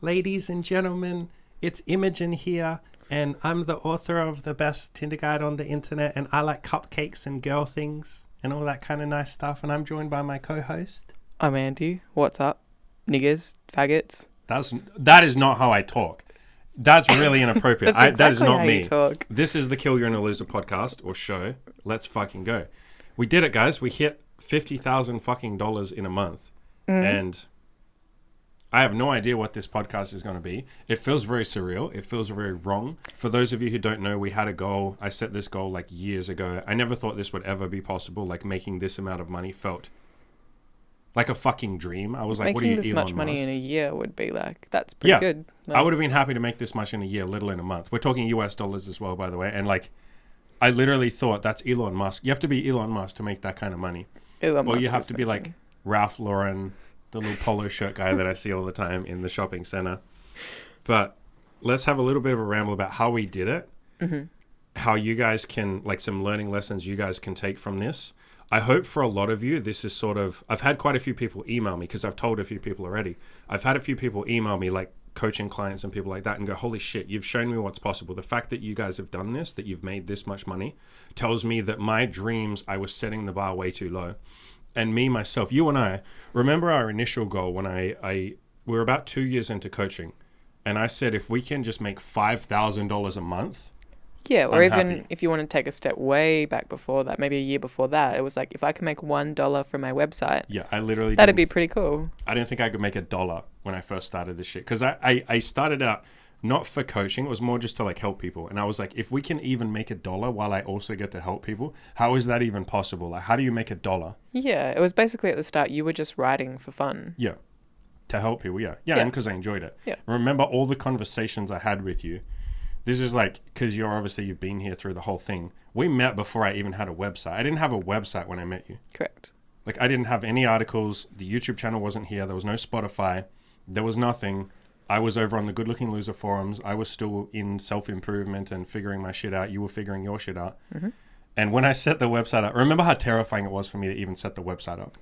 Ladies and gentlemen, it's Imogen here, and I'm the author of the best Tinder guide on the internet, and I like cupcakes and girl things and all that kind of nice stuff, and I'm joined by my co-host. I'm Andy. What's up? Niggers, faggots. That is not how I talk. That's really inappropriate. That's exactly that is not how me. you talk. This is the Kill You're in a Loser podcast or show. Let's fucking go. We did it, guys. We hit $50,000 fucking dollars in a month. And I have no idea what this podcast is going to be. It feels very surreal. It feels very wrong. For those of you who don't know, we had a goal. I set this goal like years ago. I never thought this would ever be possible. Like making this amount of money felt like a fucking dream. I was like, what are you, Making this Elon much money Musk? in a year would be like, that's pretty good. Like, I would have been happy to make this much in a year, little in a month. We're talking US dollars as well, by the way. And like, I literally thought that's Elon Musk. You have to be Elon Musk to make that kind of money. Elon Or Musk you have is to be like making- Ralph Lauren, the little polo shirt guy that I see all the time in the shopping center. But let's have a little bit of a ramble about how we did it. How you guys can, like some learning lessons you guys can take from this. I hope for a lot of you, this is sort of, I've had quite a few people email me because I've told a few people already. I've had a few people email me, like coaching clients and people like that, and go, holy shit, you've shown me what's possible. The fact that you guys have done this, that you've made this much money, tells me that my dreams, I was setting the bar way too low. And me, myself, you and I, remember our initial goal when we were about 2 years into coaching. And I said, if we can just make $5,000 a month. Yeah, or I'm even happy. if you want to take a step way back before that, maybe a year before that, it was like, if I can make $1 from my website, Yeah, I literally that'd be pretty cool. I didn't think I could make $1 when I first started this shit. Because I started out not for coaching. It was more just to like help people. And I was like, if we can even make $1 while I also get to help people, how is that even possible? Like, how do you make $1? Yeah, it was basically at the start, you were just writing for fun. Yeah. To help people, yeah. Yeah. And because I enjoyed it. Yeah. Remember all the conversations I had with you. This is like, because you've been here through the whole thing. We met before I even had a website. I didn't have a website when I met you. Correct. Like, I didn't have any articles. The YouTube channel wasn't here. There was no Spotify. There was nothing. I was over on the Good Looking Loser forums. I was still in self-improvement and figuring my shit out. You were figuring your shit out. And when I set the website up, remember how terrifying it was for me to even set the website up?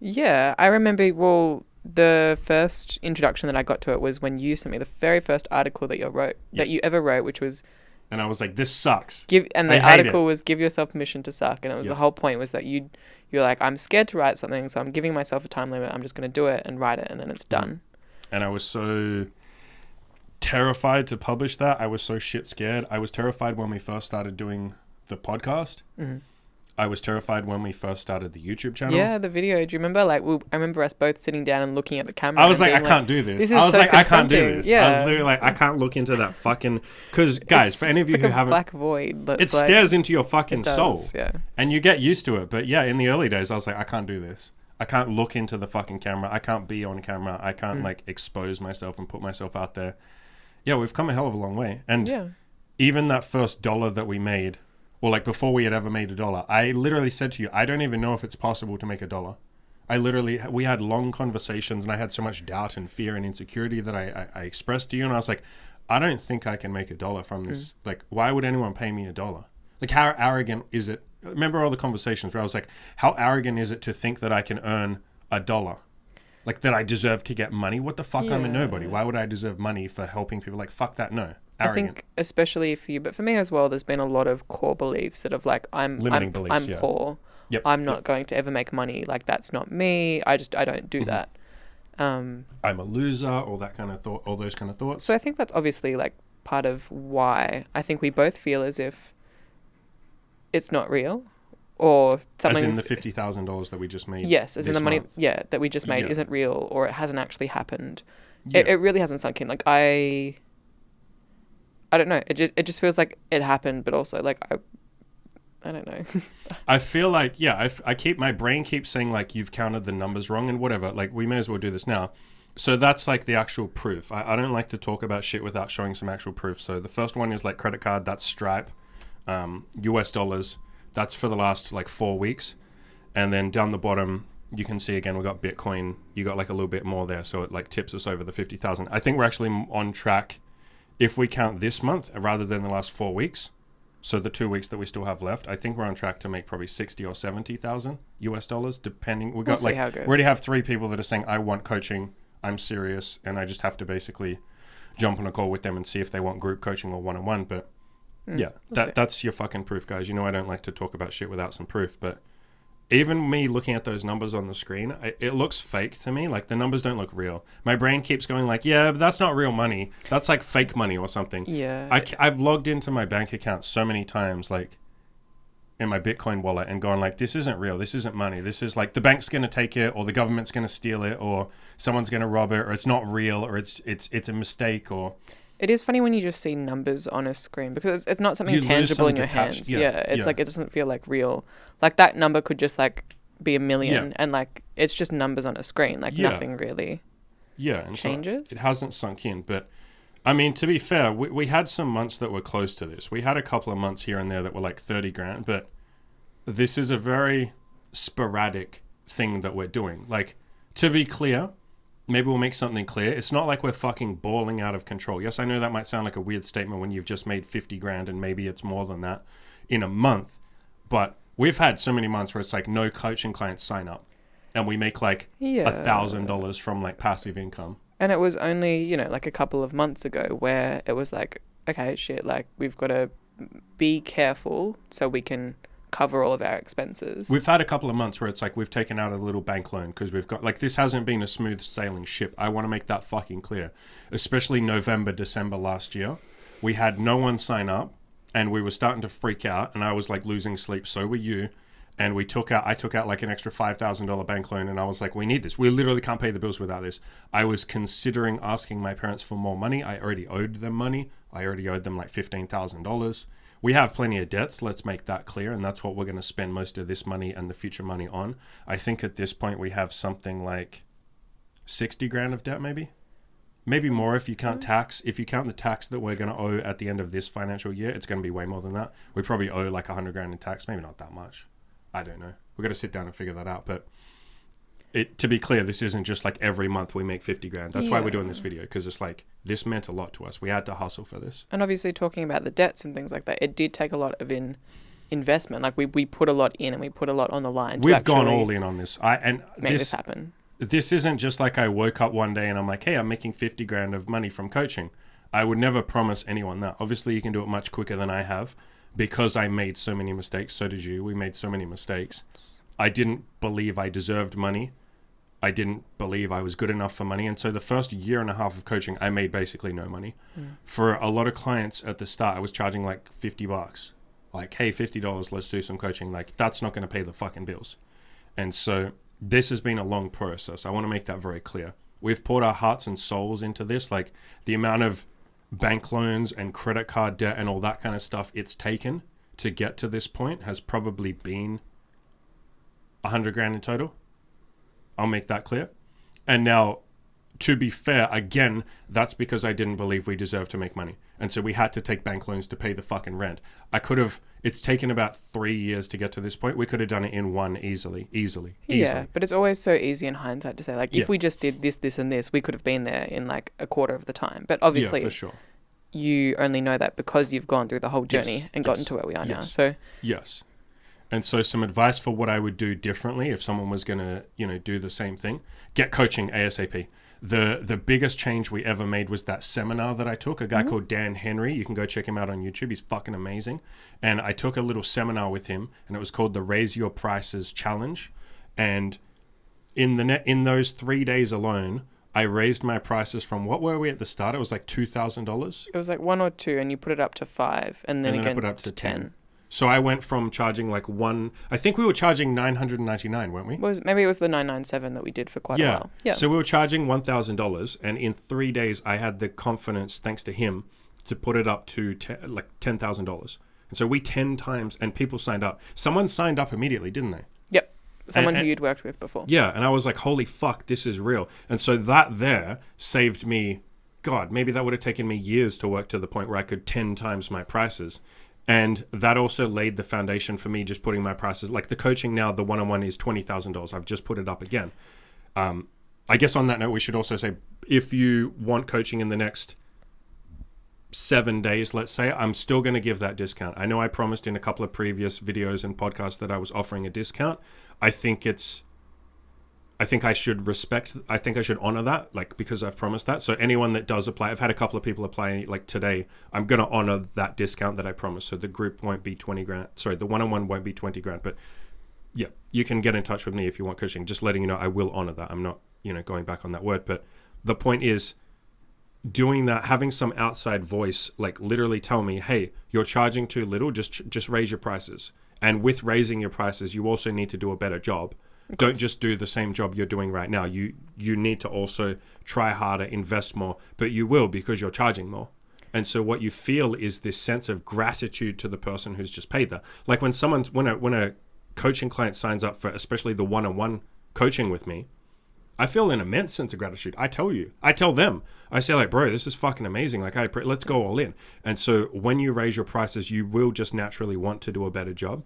Yeah, I remember, well, the first introduction that I got to it was when you sent me the very first article that you ever wrote, which was And I was like, this sucks. the I hate article it. was give yourself permission to suck, and it was Yeah. the whole point was that you're like, I'm scared to write something, so I'm giving myself a time limit. I'm just going to do it and write it, and then it's done. And I was so terrified to publish that. I was so shit scared. I was terrified when we first started doing the podcast. I was terrified when we first started the YouTube channel. Yeah, the video. Do you remember? Like, I remember us both sitting down and looking at the camera. I was and like, I being can't do this. This is I was so like, I can't do confronting. this. Yeah. I was literally like, I can't look into that fucking... Because, guys, for any of you it's who like a haven't... black void. That's It like, stares into your fucking it does, soul. Yeah. And you get used to it. But yeah, in the early days, I was like, I can't do this. I can't look into the fucking camera. I can't be on camera. I can't like expose myself and put myself out there. Yeah, we've come a hell of a long way. And Yeah. even that first dollar that we made, or like before we had ever made $1, I literally said to you, I don't even know if it's possible to make $1. We had long conversations, and I had so much doubt and fear and insecurity that I expressed to you. And I was like, I don't think I can make $1 from this. Like, why would anyone pay me $1? Like, how arrogant is it? Remember all the conversations where I was like, how arrogant is it to think that I can earn $1? Like, that I deserve to get money? What the fuck? I'm a Yeah. nobody. Why would I deserve money for helping people? Like, fuck that, no. Arrogant. I think especially for you, but for me as well, there's been a lot of core beliefs that have like, Limiting beliefs, I'm yeah. poor. Yep. I'm not going to ever make money. Like, that's not me. I don't do that. I'm a loser, all that kind of thought, all those kind of thoughts. So I think that's obviously like part of why I think we both feel as if it's not real, or something. As in the $50,000 that we just made. Yes, as in this the money, month. yeah, that we just made Yeah. isn't real, or it hasn't actually happened. Yeah. It really hasn't sunk in. Like, I don't know. It just feels like it happened, but also like I don't know. I feel like, yeah, my brain keeps saying like, you've counted the numbers wrong and whatever. Like, we may as well do this now. So that's like the actual proof. I don't like to talk about shit without showing some actual proof. So the first one is like credit card, that's Stripe, US dollars. That's for the last like 4 weeks. And then down the bottom, you can see again, we got Bitcoin. You got like a little bit more there. So it like tips us over the 50,000. I think we're actually on track if we count this month rather than the last 4 weeks. So the 2 weeks that we still have left, I think we're on track to make probably 60 or 70,000 US dollars, depending. We'll see how it goes. We already have 3 people that are saying, I want coaching. I'm serious, and I just have to basically jump on a call with them and see if they want group coaching or one-on-one. But yeah, that's your fucking proof, guys. You know I don't like to talk about shit without some proof, but even me looking at those numbers on the screen, it looks fake to me. Like, the numbers don't look real. My brain keeps going like, yeah, but that's not real money. That's like fake money or something. Yeah. I've logged into my bank account so many times, like in my Bitcoin wallet, and going like, this isn't real. This isn't money. This is like the bank's going to take it, or the government's going to steal it, or someone's going to rob it, or it's not real, or it's a mistake, or... It is funny when you just see numbers on a screen, because it's not something tangible in your hands. It's like, it doesn't feel like real. Like, that number could just like be a million, and like it's just numbers on a screen. Like, nothing really and changes. So it hasn't sunk in. But I mean, to be fair, we had some months that were close to this. We had a couple of months here and there that were like 30 grand, but this is a very sporadic thing that we're doing. Like, to be clear, maybe we'll make something clear. It's not like we're fucking balling out of control. Yes, I know that might sound like a weird statement when you've just made 50 grand and maybe it's more than that in a month. But we've had so many months where it's like no coaching clients sign up, and we make like $1,000 from like passive income. And it was only, like a couple of months ago where it was like, okay, shit, like we've got to be careful so we can cover all of our expenses. We've had a couple of months where it's like we've taken out a little bank loan because we've got, like, this hasn't been a smooth sailing ship. I want to make that fucking clear. Especially November, December last year, we had no one sign up, and we were starting to freak out, and I was like losing sleep. So were you. And I took out like an extra $5,000 bank loan, and I was like, we need this. We literally can't pay the bills without this. I was considering asking my parents for more money. I already owed them money. I already owed them like $15,000. We have plenty of debts, let's make that clear, and that's what we're going to spend most of this money and the future money on. I think at this point we have something like 60 grand of debt, maybe more if you count tax. If you count the tax that we're going to owe at the end of this financial year, it's going to be way more than that. We probably owe like 100 grand in tax, maybe not that much. I don't know. We've got to sit down and figure that out, but to be clear, this isn't just like every month we make 50 grand. That's why we're doing this video, because it's like, this meant a lot to us. We had to hustle for this. And obviously, talking about the debts and things like that, it did take a lot of investment. Like, we put a lot in, and we put a lot on the line. We've gone all in on this. Make this happen. This isn't just like I woke up one day and I'm like, hey, I'm making 50 grand of money from coaching. I would never promise anyone that. Obviously, you can do it much quicker than I have, because I made so many mistakes. So did you. We made so many mistakes. I didn't believe I deserved money. I didn't believe I was good enough for money. And so the first year and a half of coaching, I made basically no money. For a lot of clients at the start, I was charging like $50. Like, hey, $50, let's do some coaching. Like, that's not going to pay the fucking bills. And so this has been a long process. I want to make that very clear. We've poured our hearts and souls into this. Like, the amount of bank loans and credit card debt and all that kind of stuff it's taken to get to this point has probably been 100 grand in total. I'll make that clear. And now, to be fair, again, that's because I didn't believe we deserved to make money. And so we had to take bank loans to pay the fucking rent. It's taken about 3 years to get to this point. We could have done it in one easily. Yeah, but it's always so easy in hindsight to say, like, if we just did this, and this, we could have been there in like a quarter of the time. But obviously, for sure, you only know that because you've gone through the whole journey and gotten to where we are now. So yes. And so some advice for what I would do differently if someone was going to, do the same thing. Get coaching ASAP. The biggest change we ever made was that seminar that I took. A guy called Dan Henry. You can go check him out on YouTube. He's fucking amazing. And I took a little seminar with him, and it was called the Raise Your Prices Challenge. And in those 3 days alone, I raised my prices from, what were we at the start? It was like $2,000. It was like 1 or 2, and you put it up to 5, and then again I put it up to 10. So I went from charging like I think we were charging $999, weren't we? Maybe it was the $997 that we did for quite a while. Yeah. So we were charging $1,000, and in 3 days I had the confidence, thanks to him, to put it up to like $10,000. And so we 10 times, and people signed up. Someone signed up immediately, didn't they? Yep. Someone who you'd worked with before. Yeah, and I was like, holy fuck, this is real. And so that there saved me, God, maybe that would have taken me years to work to the point where I could 10 times my prices. And that also laid the foundation for me just putting my prices, like the coaching now, the one-on-one is $20,000. I've just put it up again. I guess on that note, we should also say, if you want coaching in the next 7 days, let's say, I'm still going to give that discount. I know I promised in a couple of previous videos and podcasts that I was offering a discount. I think it's I think I should honor that, like, because I've promised that. So anyone that does apply, I've had a couple of people apply like today, I'm going to honor that discount that I promised. So the group won't be 20 grand. Sorry, the one-on-one won't be 20 grand, but yeah, you can get in touch with me if you want coaching. Just letting you know, I will honor that. I'm not, going back on that word, but the point is doing that, having some outside voice, like literally tell me, hey, you're charging too little, just raise your prices. And with raising your prices, you also need to do a better job. Don't just do the same job you're doing right now. You need to also try harder, invest more, but you will because you're charging more. And so what you feel is this sense of gratitude to the person who's just paid that. Like when a coaching client signs up for especially the one-on-one coaching with me, I feel an immense sense of gratitude. I tell them, I say like, bro, this is fucking amazing. Like, let's go all in. And so when you raise your prices, you will just naturally want to do a better job.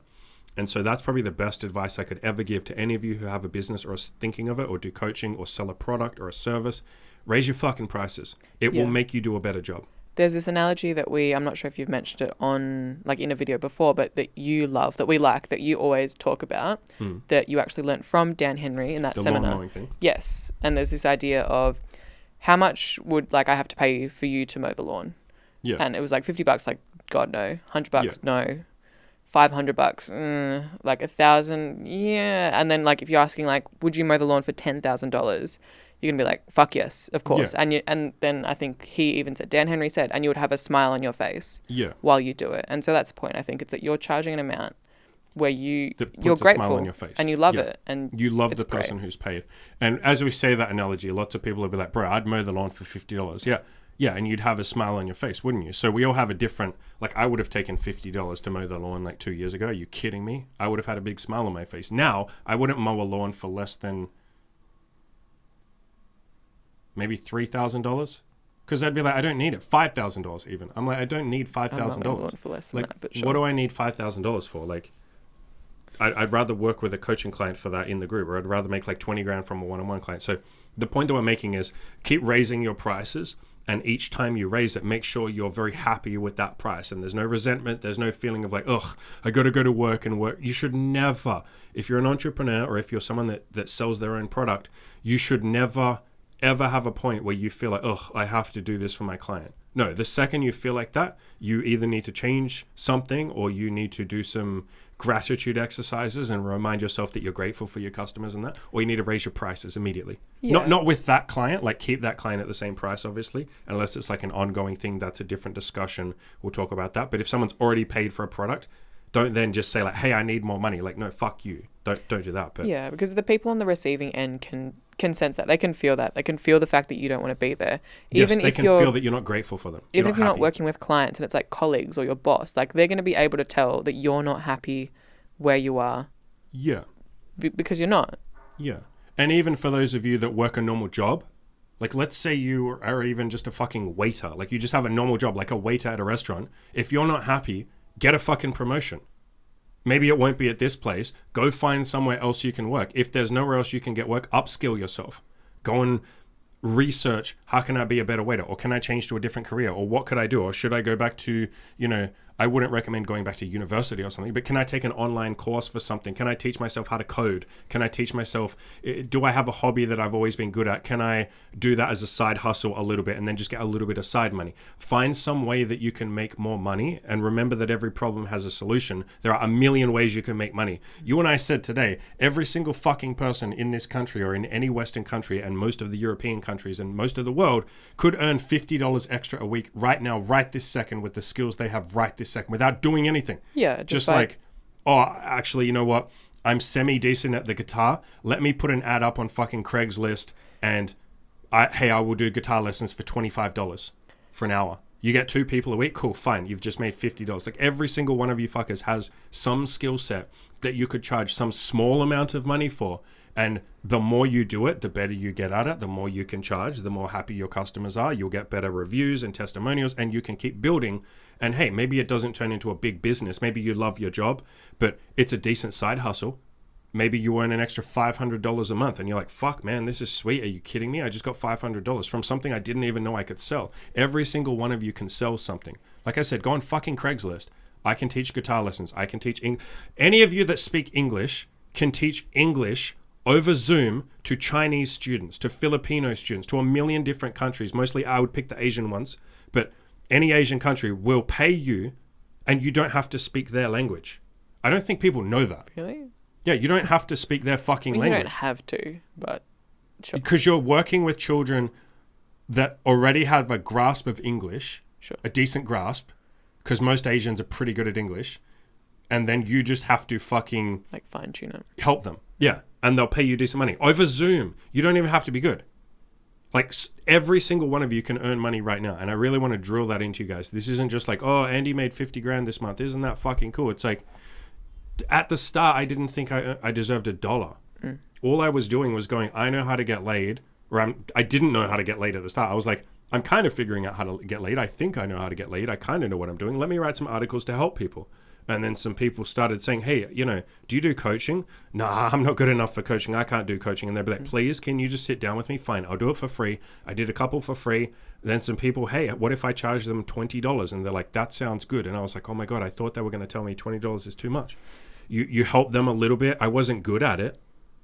And so that's probably the best advice I could ever give to any of you who have a business or are thinking of it or do coaching or sell a product or a service. Raise your fucking prices. It will make you do a better job. There's this analogy that I'm not sure if you've mentioned it on, like in a video before, but that you love, that we like, that you always talk about, that you actually learnt from Dan Henry in that seminar. The lawn mowing thing. Yes. And there's this idea of how much would I have to pay for you to mow the lawn? Yeah. And it was like $50, like, God, no. $100, no. $500, like $1,000, yeah. And then like if you're asking like, would you mow the lawn for $10,000? You're gonna be like, fuck yes, of course. Yeah. And then I think he even said, Dan Henry said, and you would have a smile on your face while you do it. And so that's the point. I think it's that you're charging an amount where you're grateful smile on your face. And you love it, and you love the person who's paid. And as we say that analogy, lots of people will be like, bro, I'd mow the lawn for $50. Yeah, and you'd have a smile on your face, wouldn't you? So we all have a different, like I would have taken $50 to mow the lawn like 2 years ago. Are you kidding me? I would have had a big smile on my face. Now, I wouldn't mow a lawn for less than maybe $3,000. Because I'd be like, I don't need it. $5,000 even. I'm like, I don't need $5,000. For less than like, that, but sure. What do I need $5,000 for? Like, I'd rather work with a coaching client for that in the group, or I'd rather make like 20 grand from a one-on-one client. So the point that we're making is keep raising your prices. And each time you raise it, make sure you're very happy with that price. And there's no resentment. There's no feeling of like, ugh, I got to go to work and work. You should never, if you're an entrepreneur or if you're someone that sells their own product, you should never, ever have a point where you feel like, ugh, I have to do this for my client. No, the second you feel like that, you either need to change something or you need to do some gratitude exercises and remind yourself that you're grateful for your customers and that, or you need to raise your prices immediately. Not with that client, like keep that client at the same price, obviously, unless it's like an ongoing thing. That's a different discussion. We'll talk about that. But if someone's already paid for a product, don't then just say like, hey, I need more money. Like, no, fuck you. Don't do that. But yeah, because the people on the receiving end can sense that. They can feel that. They can feel the fact that you don't want to be there. Even if they can feel that you're not grateful for them. Even if you're not working with clients and it's like colleagues or your boss, like they're going to be able to tell that you're not happy where you are. Yeah. Because you're not. Yeah. And even for those of you that work a normal job, like let's say you are even just a fucking waiter, like you just have a normal job, like a waiter at a restaurant. If you're not happy, get a fucking promotion. Maybe it won't be at this place. Go find somewhere else you can work. If there's nowhere else you can get work, upskill yourself. Go and research, how can I be a better waiter? Or can I change to a different career? Or what could I do? Or should I go back to, I wouldn't recommend going back to university or something, but can I take an online course for something? Can I teach myself how to code? Can I teach myself, do I have a hobby that I've always been good at? Can I do that as a side hustle a little bit and then just get a little bit of side money? Find some way that you can make more money, and remember that every problem has a solution. There are a million ways you can make money. You and I said today, every single fucking person in this country or in any Western country and most of the European countries and most of the world could earn $50 extra a week right now, right this second, with the skills they have right this second without doing anything. Yeah. Just like, oh, actually, you know what? I'm semi-decent at the guitar. Let me put an ad up on fucking Craigslist and I will do guitar lessons for $25 for an hour. You get 2 people a week. Cool, fine. You've just made $50. Like every single one of you fuckers has some skill set that you could charge some small amount of money for. And the more you do it, the better you get at it, the more you can charge, the more happy your customers are. You'll get better reviews and testimonials, and you can keep building. And hey, maybe it doesn't turn into a big business. Maybe you love your job, but it's a decent side hustle. Maybe you earn an extra $500 a month and you're like, fuck, man, this is sweet. Are you kidding me? I just got $500 from something I didn't even know I could sell. Every single one of you can sell something. Like I said, go on fucking Craigslist. I can teach guitar lessons. I can teach any of you that speak English can teach English over Zoom to Chinese students, to Filipino students, to a million different countries. Mostly I would pick the Asian ones, but any Asian country will pay you and you don't have to speak their language. I don't think people know that. Really? Yeah, you don't have to speak their fucking language. You don't have to, but sure. Because you're working with children that already have a grasp of English, sure. a decent grasp, because most Asians are pretty good at English, and then you just have to fucking... like fine-tune it. Help them. Yeah, and they'll pay you decent money. Over Zoom, you don't even have to be good. Like, every single one of you can earn money right now, and I really want to drill that into you guys. This isn't just like, oh, Andy made 50 grand this month. Isn't that fucking cool? It's like, at the start, I didn't think I deserved $1. All I was doing was going, I know how to get laid, or I didn't know how to get laid at the start. I was like, I'm kind of figuring out how to get laid. I think I know how to get laid. I kind of know what I'm doing. Let me write some articles to help people. And then some people started saying, hey, do you do coaching? Nah, I'm not good enough for coaching. I can't do coaching. And they'd be like, please, can you just sit down with me? Fine, I'll do it for free. I did a couple for free. Then some people, hey, what if I charge them $20? And they're like, that sounds good. And I was like, oh my God, I thought they were going to tell me $20 is too much. You help them a little bit. I wasn't good at it.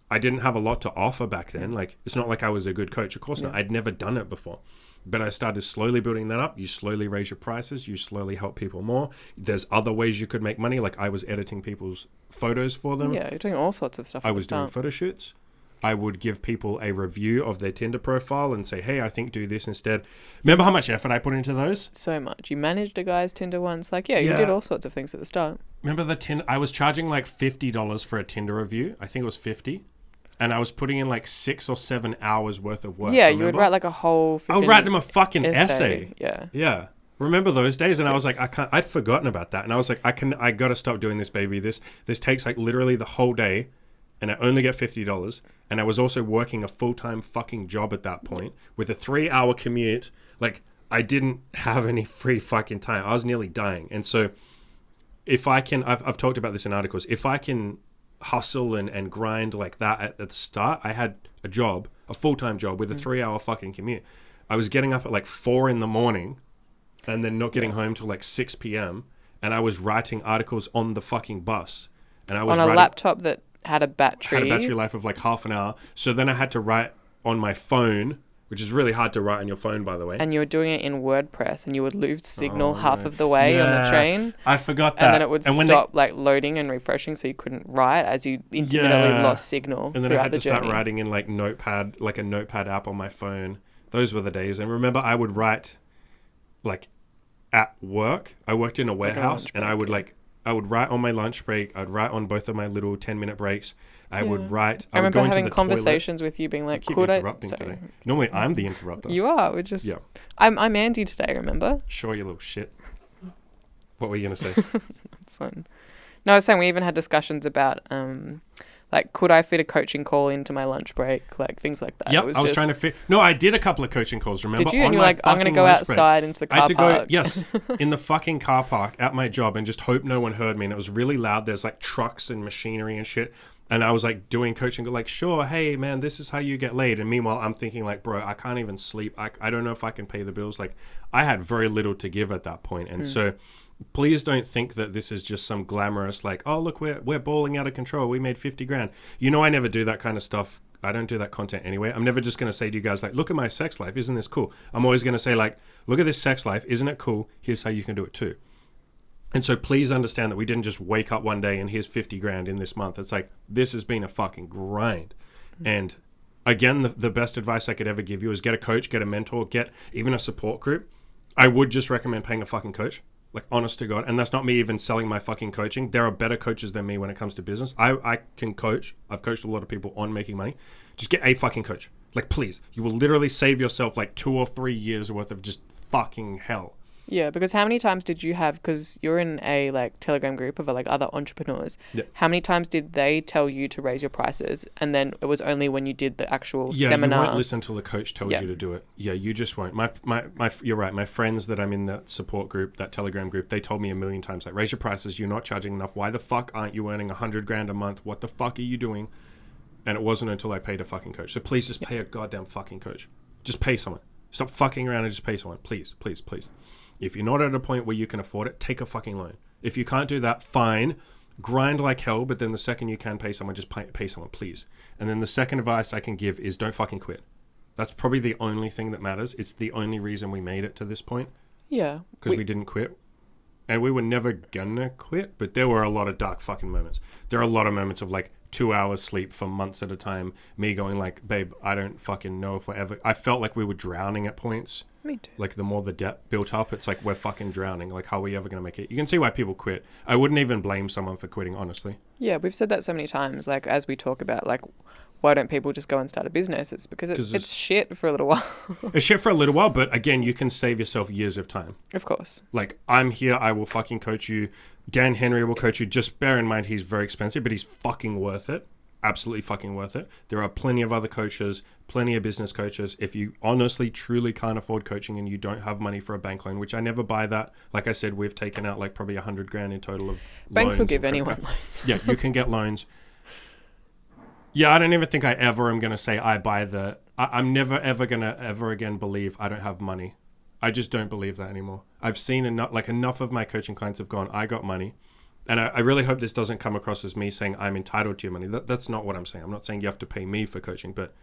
I didn't have a lot to offer back then. Like, it's not like I was a good coach. Of course not. I'd never done it before. But I started slowly building that up. You slowly raise your prices. You slowly help people more. There's other ways you could make money. Like, I was editing people's photos for them. Yeah, you're doing all sorts of stuff. I was doing photo shoots. I would give people a review of their Tinder profile and say, hey, I think do this instead. Remember how much effort I put into those? So much. You managed a guy's Tinder once. Like, you did all sorts of things at the start. Remember the Tinder? I was charging like $50 for a Tinder review. I think it was 50. And I was putting in like 6 or 7 hours worth of work. Yeah, remember? You would write like a whole... I would write them a fucking essay. Yeah. Yeah. Remember those days? And I was like, I'd forgotten about that. And I was like, I got to stop doing this, baby. This takes like literally the whole day. And I only get $50. And I was also working a full-time fucking job at that point with a 3-hour commute. Like, I didn't have any free fucking time. I was nearly dying. And so if I can, I've talked about this in articles, if I can hustle and grind like that at the start, I had a job, a full-time job with a 3-hour fucking commute. I was getting up at like 4 a.m. and then not getting home till like 6 p.m. And I was writing articles on the fucking bus. And I was on a laptop that had a battery life of like half an hour. So then I had to write on my phone, which is really hard to write on your phone, by the way. And you were doing it in WordPress, and you would lose signal half of the way on the train. I forgot that. And then it would stop like loading and refreshing, so you couldn't write as you intermittently lost signal. And then I had to start writing in like Notepad, like a Notepad app on my phone. Those were the days. And remember, I would write like at work. I worked in a warehouse, and I would write on my lunch break. I'd write on both of my little 10-minute breaks. I would write. I remember having conversations with you being like, could I... Today. Normally, I'm the interrupter. You are. We're just... Yeah. I'm Andy today, remember? Sure, you little shit. What were you going to say? That's fine. No, I was saying we even had discussions about... like, could I fit a coaching call into my lunch break? Like, things like that. Yep, I was trying to fit... No, I did a couple of coaching calls, remember? Did you? And you were like, I'm going to go outside into the car park. Yes, in the fucking car park at my job and just hope no one heard me. And it was really loud. There's like trucks and machinery and shit. And I was like doing coaching, like, sure, hey, man, this is how you get laid. And meanwhile, I'm thinking like, bro, I can't even sleep. I don't know if I can pay the bills. Like, I had very little to give at that point. And so... please don't think that this is just some glamorous, like, oh, look, we're balling out of control. We made 50 grand. You know, I never do that kind of stuff. I don't do that content anyway. I'm never just going to say to you guys, like, look at my sex life. Isn't this cool? I'm always going to say, like, look at this sex life. Isn't it cool? Here's how you can do it too. And so please understand that we didn't just wake up one day and here's 50 grand in this month. It's like, this has been a fucking grind. And again, the best advice I could ever give you is get a coach, get a mentor, get even a support group. I would just recommend paying a fucking coach. Like, honest to God. And that's not me even selling my fucking coaching. There are better coaches than me when it comes to business. I can coach. I've coached a lot of people on making money. Just get a fucking coach. Like, please. You will literally save yourself like 2 or 3 years worth of just fucking hell. Yeah, because how many times did you have, because you're in a like Telegram group of like other entrepreneurs, how many times did they tell you to raise your prices and then it was only when you did the actual seminar? You won't listen till the coach tells you to do it. Yeah, you just won't. You're right. My friends that I'm in that support group, that Telegram group, they told me a million times, like, raise your prices. You're not charging enough. Why the fuck aren't you earning 100 grand a month? What the fuck are you doing? And it wasn't until I paid a fucking coach. So please just pay a goddamn fucking coach. Just pay someone. Stop fucking around and just pay someone. Please, please, please. If you're not at a point where you can afford it, take a fucking loan. If you can't do that, fine. grind like hell, but then the second you can pay someone, just pay someone, please. And then the second advice I can give is don't fucking quit. That's probably the only thing that matters. It's the only reason we made it to this point. Yeah. Because we didn't quit. And we were never gonna quit, but there were a lot of dark fucking moments. There are a lot of moments of like 2 hours sleep for months at a time. Me going like, babe, I don't fucking know if we're ever... I felt like we were drowning at points. Me too. Like the more the debt built up, it's like we're fucking drowning. Like how are we ever going to make it? You can see why people quit. I wouldn't even blame someone for quitting, honestly. Yeah, we've said that so many times. Like as we talk about like, why don't people just go and start a business? It's because it's shit for a little while. It's shit for a little while, but again, you can save yourself years of time. Of course. Like I'm here, I will fucking coach you. Dan Henry will coach you. Just bear in mind he's very expensive, but he's fucking worth it. Absolutely fucking worth it. There are plenty of other coaches, plenty of business coaches. If you honestly, truly can't afford coaching and you don't have money for a bank loan, which I never buy that. Like I said, we've taken out like probably $100,000 in total of banks loans will give anyone loans. Yeah, you can get loans. Yeah, I don't even think I ever am going to say I buy the... I'm never ever going to ever again believe I don't have money. I just don't believe that anymore. I've seen enough of my coaching clients have gone, I got money. And I really hope this doesn't come across as me saying I'm entitled to your money. That's not what I'm saying. I'm not saying you have to pay me for coaching, but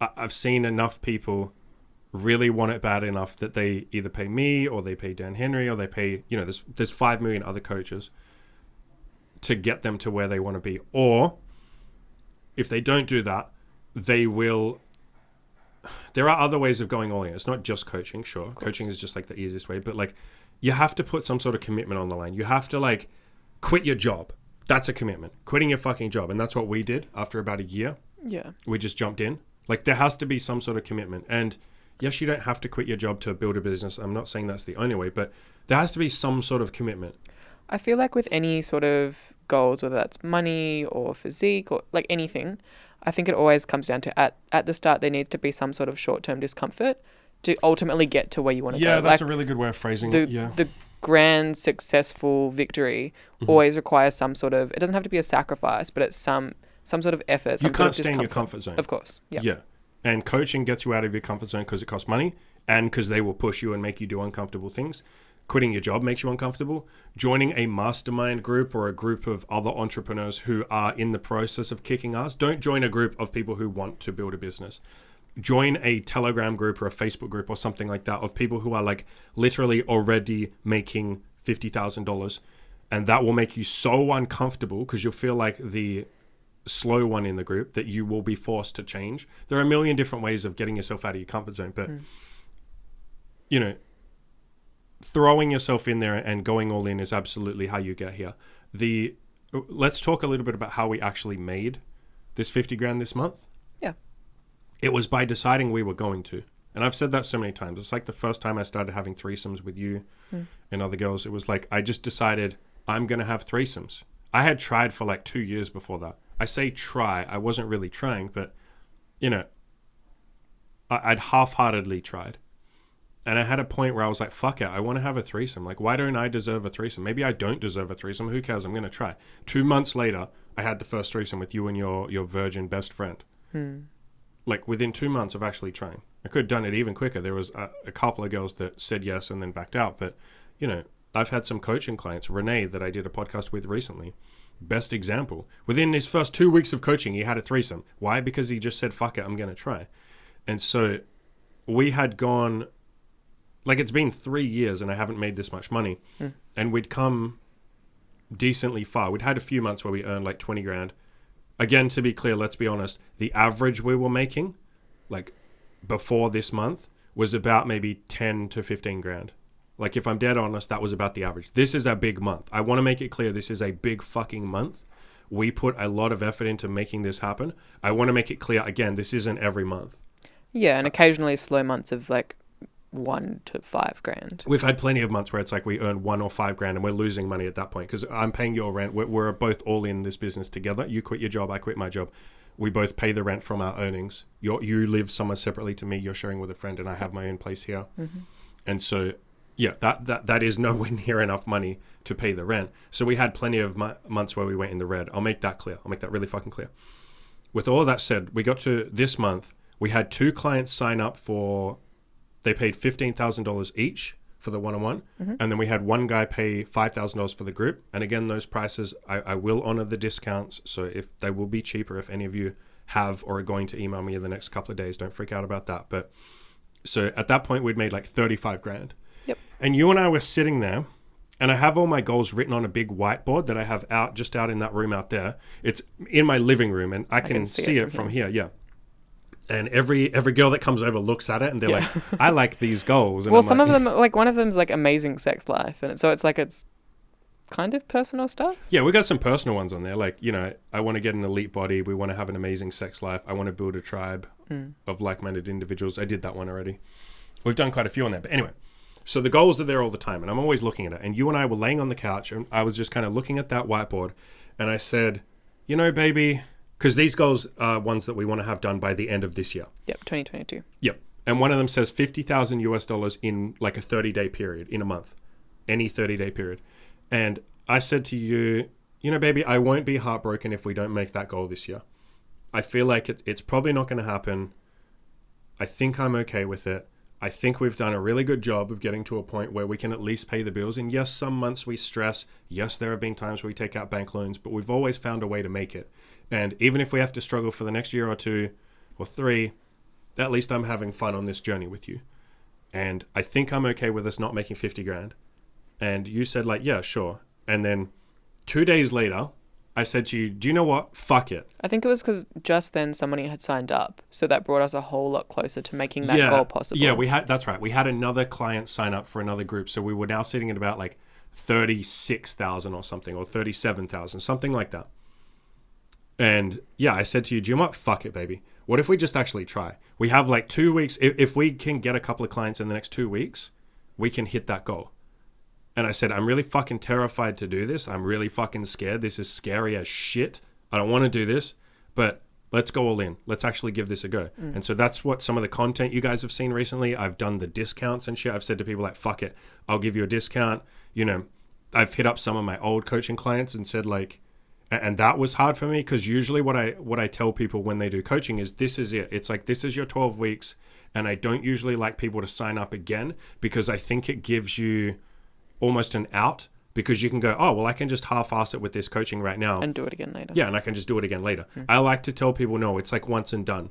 I've seen enough people really want it bad enough that they either pay me or they pay Dan Henry or they pay, there's 5 million other coaches to get them to where they want to be. Or if they don't do that, they will... There are other ways of going all in. It's not just coaching, sure. Coaching is just like the easiest way, but like you have to put some sort of commitment on the line. You have to like quit your job. That's a commitment. Quitting your fucking job. And that's what we did after about a year. Yeah. We just jumped in. Like there has to be some sort of commitment. And yes, you don't have to quit your job to build a business. I'm not saying that's the only way, but there has to be some sort of commitment. I feel like with any sort of goals, whether that's money or physique or like anything, I think it always comes down to at the start, there needs to be some sort of short-term discomfort to ultimately get to where you want to go. Yeah, that's a really good way of phrasing it. Yeah. The grand, successful victory always requires some sort of... It doesn't have to be a sacrifice, but it's some sort of effort. You can't stay in your comfort zone. Of course. Yeah. Yeah. And coaching gets you out of your comfort zone because it costs money and because they will push you and make you do uncomfortable things. Quitting your job makes you uncomfortable. Joining a mastermind group or a group of other entrepreneurs who are in the process of kicking ass. Don't join a group of people who want to build a business. Join a Telegram group or a Facebook group or something like that of people who are like literally already making $50,000. And that will make you so uncomfortable because you'll feel like the slow one in the group that you will be forced to change. There are a million different ways of getting yourself out of your comfort zone, but throwing yourself in there and going all in is absolutely how you get here. Let's talk a little bit about how we actually made this 50 grand this month. Yeah. It was by deciding we were going to. And I've said that so many times. It's like the first time I started having threesomes with you and other girls. It was like, I just decided I'm going to have threesomes. I had tried for like 2 years before that. I say try. I wasn't really trying, but, I'd half-heartedly tried. And I had a point where I was like, fuck it, I want to have a threesome. Like, why don't I deserve a threesome? Maybe I don't deserve a threesome. Who cares? I'm going to try. 2 months later, I had the first threesome with you and your virgin best friend. Like, within 2 months of actually trying. I could have done it even quicker. There was a couple of girls that said yes and then backed out. But, I've had some coaching clients. Renee, that I did a podcast with recently. Best example. Within his first 2 weeks of coaching, he had a threesome. Why? Because he just said, fuck it, I'm going to try. And so we had gone... Like, it's been 3 years and I haven't made this much money. And we'd come decently far. We'd had a few months where we earned like 20 grand. Again, to be clear, let's be honest, the average we were making, like before this month, was about maybe 10 to 15 grand. Like, if I'm dead honest, that was about the average. This is a big month. I want to make it clear this is a big fucking month. We put a lot of effort into making this happen. I want to make it clear, again, this isn't every month. Yeah, and occasionally slow months of like 1 to 5 grand. We've had plenty of months where it's like we earn 1 or 5 grand and we're losing money at that point because I'm paying your rent. We're both all in this business together. You quit your job, I quit my job. We both pay the rent from our earnings. You live somewhere separately to me. You're sharing with a friend and I have my own place here. And so, yeah, that is nowhere near enough money to pay the rent. So we had plenty of months where we went in the red. I'll make that clear. I'll make that really fucking clear. With all that said, we got to this month. We had 2 clients sign up for... They paid $15,000 each for the one-on-one. And then we had one guy pay $5,000 for the group. And again, those prices, I will honor the discounts. So if they will be cheaper, if any of you have or are going to email me in the next couple of days, don't freak out about that. But so at that point, we'd made like 35 grand. Yep. And you and I were sitting there, and I have all my goals written on a big whiteboard that I have just out in that room out there. It's in my living room, and I can see it from here. Yeah. And every girl that comes over looks at it, and they're like, I like these goals. And well, some of them, like one of them's like amazing sex life. And so it's like, it's kind of personal stuff. Yeah, we got some personal ones on there. Like, you know, I want to get an elite body. We want to have an amazing sex life. I want to build a tribe of like-minded individuals. I did that one already. We've done quite a few on there. But anyway, so the goals are there all the time, and I'm always looking at it. And you and I were laying on the couch, and I was just kind of looking at that whiteboard, and I said, you know, baby, because these goals are ones that we want to have done by the end of this year. Yep, 2022. Yep. And one of them says $50,000 in like a 30-day period, in a month, any 30-day period. And I said to you, you know, baby, I won't be heartbroken if we don't make that goal this year. I feel like it's probably not going to happen. I think I'm okay with it. I think we've done a really good job of getting to a point where we can at least pay the bills. And yes, some months we stress. Yes, there have been times where we take out bank loans, but we've always found a way to make it. And even if we have to struggle for the next year or 2 or 3, at least I'm having fun on this journey with you. And I think I'm okay with us not making 50 grand. And you said like, yeah, sure. And then 2 days later, I said to you, do you know what? Fuck it. I think it was because just then somebody had signed up. So that brought us a whole lot closer to making that goal possible. Yeah, that's right. We had another client sign up for another group. So we were now sitting at about like 36,000 or something, or 37,000, something like that. And yeah, I said to you, do you know what? Fuck it, baby. What if we just actually try? We have like 2 weeks. If we can get a couple of clients in the next 2 weeks, we can hit that goal. And I said, I'm really fucking terrified to do this. I'm really fucking scared. This is scary as shit. I don't want to do this, but let's go all in. Let's actually give this a go. And so that's what some of the content you guys have seen recently. I've done the discounts and shit. I've said to people like, fuck it, I'll give you a discount. You know, I've hit up some of my old coaching clients and said like, and that was hard for me because usually what I tell people when they do coaching is this is it. It's like, this is your 12 weeks. And I don't usually like people to sign up again because I think it gives you almost an out, because you can go, oh, well, I can just half-ass it with this coaching right now. And do it again later. Yeah, and I can just do it again later. I like to tell people, no, it's like once and done.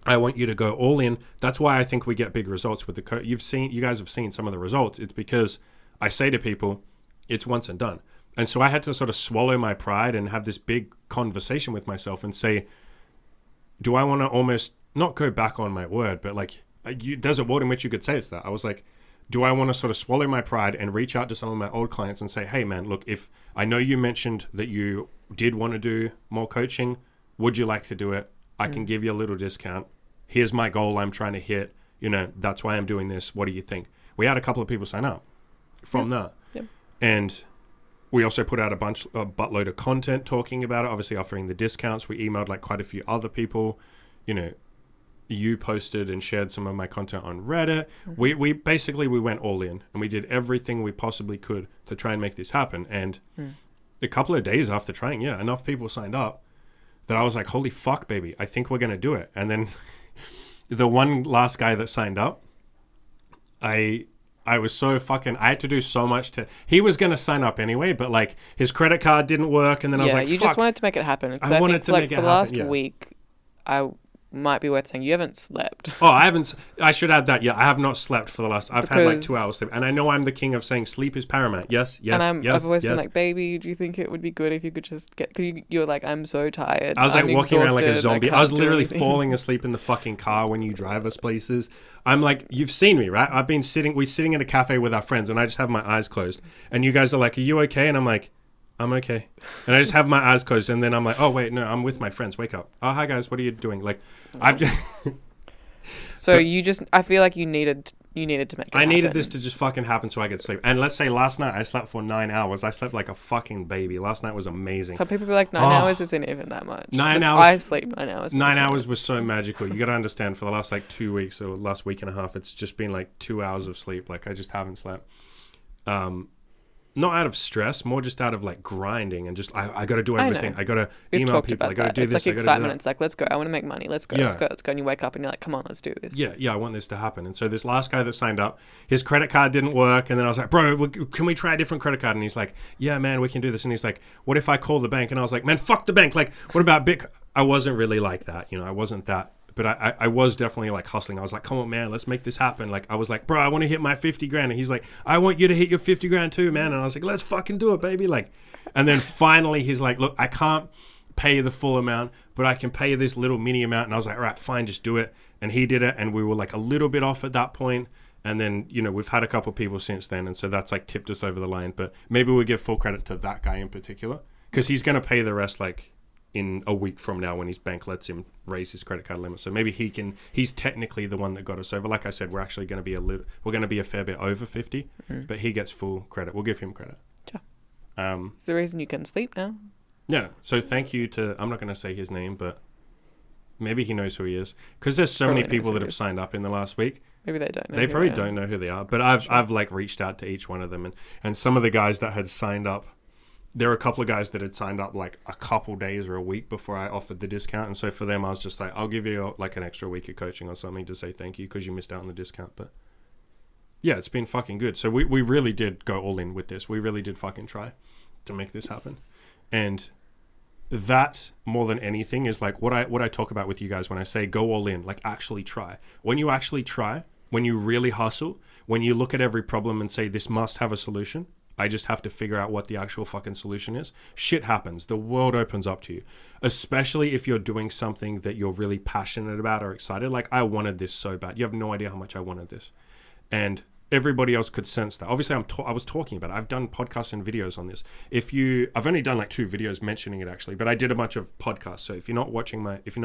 I want you to go all in. That's why I think we get big results with the you guys have seen some of the results. It's because I say to people, it's once and done. And so I had to sort of swallow my pride and have this big conversation with myself and say, do I want to almost not go back on my word, but like, there's a world in which you could say it's that. I was like, do I want to sort of swallow my pride and reach out to some of my old clients and say, hey, man, look, if I know you mentioned that you did want to do more coaching, would you like to do it? I can give you a little discount. Here's my goal I'm trying to hit. You know, that's why I'm doing this. What do you think? We had a couple of people sign up from that. Yep. And we also put out a buttload of content talking about it, obviously offering the discounts. We emailed like quite a few other people. You know, you posted and shared some of my content on Reddit. We went all in and we did everything we possibly could to try and make this happen. And a couple of days after trying, enough people signed up that I was like, holy fuck, baby, I think we're going to do it. And then the one last guy that signed up, I was so fucking, I had to do so much he was going to sign up anyway, but like his credit card didn't work. And then I was like, you fuck. just wanted to make it happen. I wanted to make it happen. For the last week, I might be worth saying you haven't slept. Oh, I should add that. Yeah, I have not slept for the last, I've had like 2 hours sleep. And I know I'm the king of saying sleep is paramount. Yes. And I've always been like, baby, do you think it would be good if you could just get, because you're like, I'm so tired. I was like walking around like a zombie. I was literally falling asleep in the fucking car when you drive us places. I'm like, you've seen me, right? We're sitting at a cafe with our friends and I just have my eyes closed. And you guys are like, are you okay? And I'm like, I'm okay. And I just have my eyes closed. And then I'm like, oh, wait, no, I'm with my friends. Wake up. Oh, hi, guys. What are you doing? Like, I've just... So I feel like you needed to make it happen. I needed this to just fucking happen so I could sleep. And let's say last night I slept for 9 hours. I slept like a fucking baby. Last night was amazing. Some people be like, 9 hours isn't even that much. 9 hours. I sleep 9 hours. 9 hours was so magical. You got to understand, for the last like 2 weeks or last week and a half, it's just been like 2 hours of sleep. Like I just haven't slept. not out of stress, more just out of like grinding and just I got to do everything. I got to email people. I got to do this. It's like excitement. It's like, let's go. I want to make money. Let's go. Let's go. Let's go. And you wake up and you're like, come on, let's do this. Yeah. I want this to happen. And so this last guy that signed up, his credit card didn't work. And then I was like, bro, can we try a different credit card? And he's like, yeah, man, we can do this. And he's like, what if I call the bank? And I was like, man, fuck the bank. Like, what about I wasn't really like that. I wasn't that. But I was definitely like hustling. I was like, come on, man, let's make this happen. Like, I was like, bro, I want to hit my 50 grand. And he's like, I want you to hit your 50 grand too, man. And I was like, let's fucking do it, baby. Like, and then finally he's like, look, I can't pay the full amount, but I can pay this little mini amount. And I was like, all right, fine, just do it. And he did it. And we were like a little bit off at that point. And then, we've had a couple of people since then. And so that's like tipped us over the line. But maybe we'll give full credit to that guy in particular, because he's going to pay the rest like in a week from now when his bank lets him raise his credit card limit. So maybe he's technically the one that got us over. Like I said, we're actually going to be we're going to be a fair bit over 50, but he gets full credit. We'll give him credit. Sure. It's the reason you can sleep now. Yeah. So thank you to, I'm not going to say his name, but maybe he knows who he is, because there's so many people that have signed up in the last week. Maybe they don't know. They probably don't know who they are, but I've like reached out to each one of them, and some of the guys that had signed up, there were a couple of guys that had signed up like a couple days or a week before I offered the discount. And so for them, I was just like, I'll give you like an extra week of coaching or something to say thank you because you missed out on the discount. But yeah, it's been fucking good. So we really did go all in with this. We really did fucking try to make this happen. And that, more than anything, is like what I talk about with you guys when I say go all in, like actually try. When you actually try, when you really hustle, when you look at every problem and say this must have a solution, I just have to figure out what the actual fucking solution is. Shit happens. The world opens up to you. Especially if you're doing something that you're really passionate about or excited. Like, I wanted this so bad. You have no idea how much I wanted this. And everybody else could sense that. Obviously, I was talking about it. I've done podcasts and videos on this. I've only done like 2 videos mentioning it actually, but I did a bunch of podcasts. So if you're not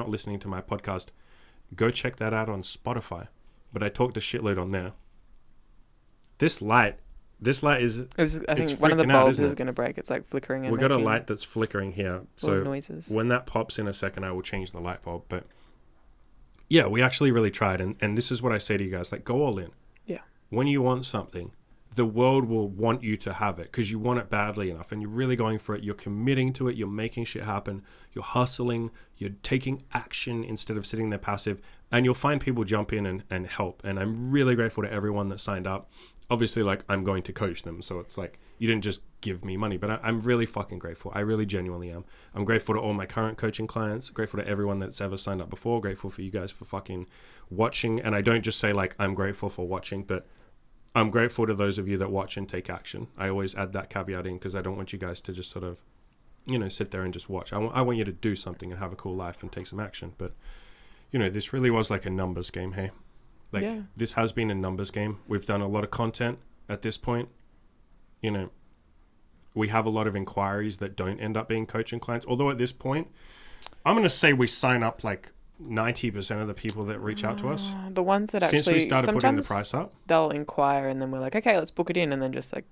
listening to my podcast, go check that out on Spotify. But I talked a shitload on there. This light is... I think one of the bulbs is going to break. It's like flickering. We've got a light that's flickering here. So noises. When that pops in a second, I will change the light bulb. But yeah, we actually really tried. And this is what I say to you guys. Like, go all in. Yeah. When you want something, the world will want you to have it because you want it badly enough. And you're really going for it. You're committing to it. You're making shit happen. You're hustling. You're taking action instead of sitting there passive. And you'll find people jump in and help. And I'm really grateful to everyone that signed up. Obviously, like, I'm going to coach them, so it's like you didn't just give me money, but I'm really fucking grateful. I really genuinely am. I'm grateful to all my current coaching clients, grateful to everyone that's ever signed up before, grateful for you guys for fucking watching. And I don't just say like I'm grateful for watching, but I'm grateful to those of you that watch and take action. I always add that caveat in because I don't want you guys to just sort of, sit there and just watch. I want you to do something and have a cool life and take some action. But this really was like a numbers game, hey? This has been a numbers game. We've done a lot of content at this point. We have a lot of inquiries that don't end up being coaching clients. Although at this point, I'm going to say we sign up like 90% of the people that reach out to us. The ones that actually... Since we started putting the price up. They'll inquire and then we're like, okay, let's book it in. And then just like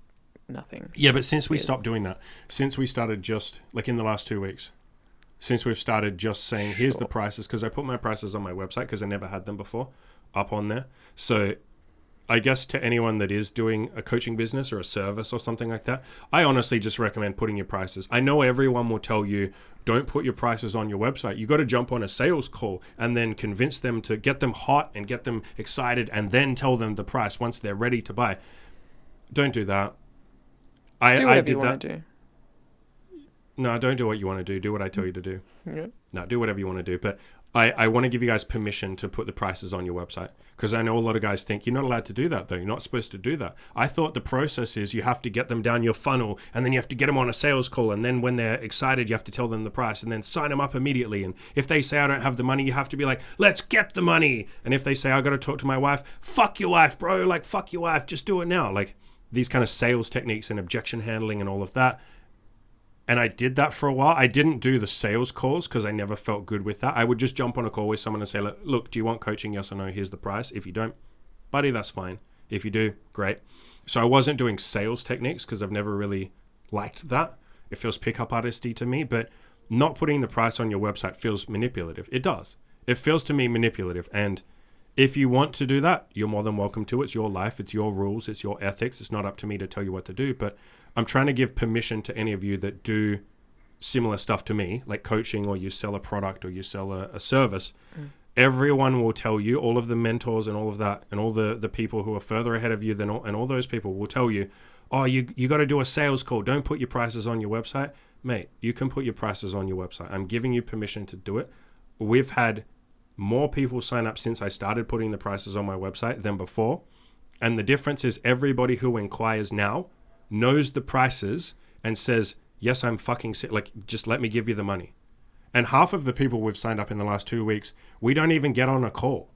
nothing. Yeah, but since we stopped doing that, since we started just like in the last 2 weeks, since we've started just saying, here's the prices, because I put my prices on my website because I never had them before up on there. So I guess to anyone that is doing a coaching business or a service or something like that, I honestly just recommend putting your prices. I know everyone will tell you, don't put your prices on your website. You got to jump on a sales call and then convince them to get them hot and get them excited and then tell them the price once they're ready to buy. Don't do that. Do whatever you want to do. No, don't do what you want to do. Do what I tell you to do. Yeah. No, do whatever you want to do. But I want to give you guys permission to put the prices on your website, because I know a lot of guys think you're not allowed to do that, though. You're not supposed to do that. I thought the process is you have to get them down your funnel, and then you have to get them on a sales call, and then when they're excited, you have to tell them the price, and then sign them up immediately. And if they say, I don't have the money, you have to be like, let's get the money. And if they say, I got to talk to my wife, fuck your wife, bro. Like, fuck your wife. Just do it now. Like, these kind of sales techniques and objection handling and all of that. And I did that for a while. I didn't do the sales calls because I never felt good with that. I would just jump on a call with someone and say, look, do you want coaching? Yes or no? Here's the price. If you don't, buddy, that's fine. If you do, great. So I wasn't doing sales techniques because I've never really liked that. It feels pickup artisty to me, but not putting the price on your website feels manipulative. It does. It feels to me manipulative. And If you want to do that, you're more than welcome to. It's your life. It's your rules. It's your ethics. It's not up to me to tell you what to do. But I'm trying to give permission to any of you that do similar stuff to me, like coaching, or you sell a product, or you sell a service. Everyone will tell you, all of the mentors and all of that, and all the people who are further ahead of you than and all those people will tell you, oh, you got to do a sales call. Don't put your prices on your website. Mate, you can put your prices on your website. I'm giving you permission to do it. We've had more people sign up since I started putting the prices on my website than before. And the difference is everybody who inquires now knows the prices and says, yes, I'm fucking sick. Like, just let me give you the money. And half of the people we've signed up in the last 2 weeks, we don't even get on a call.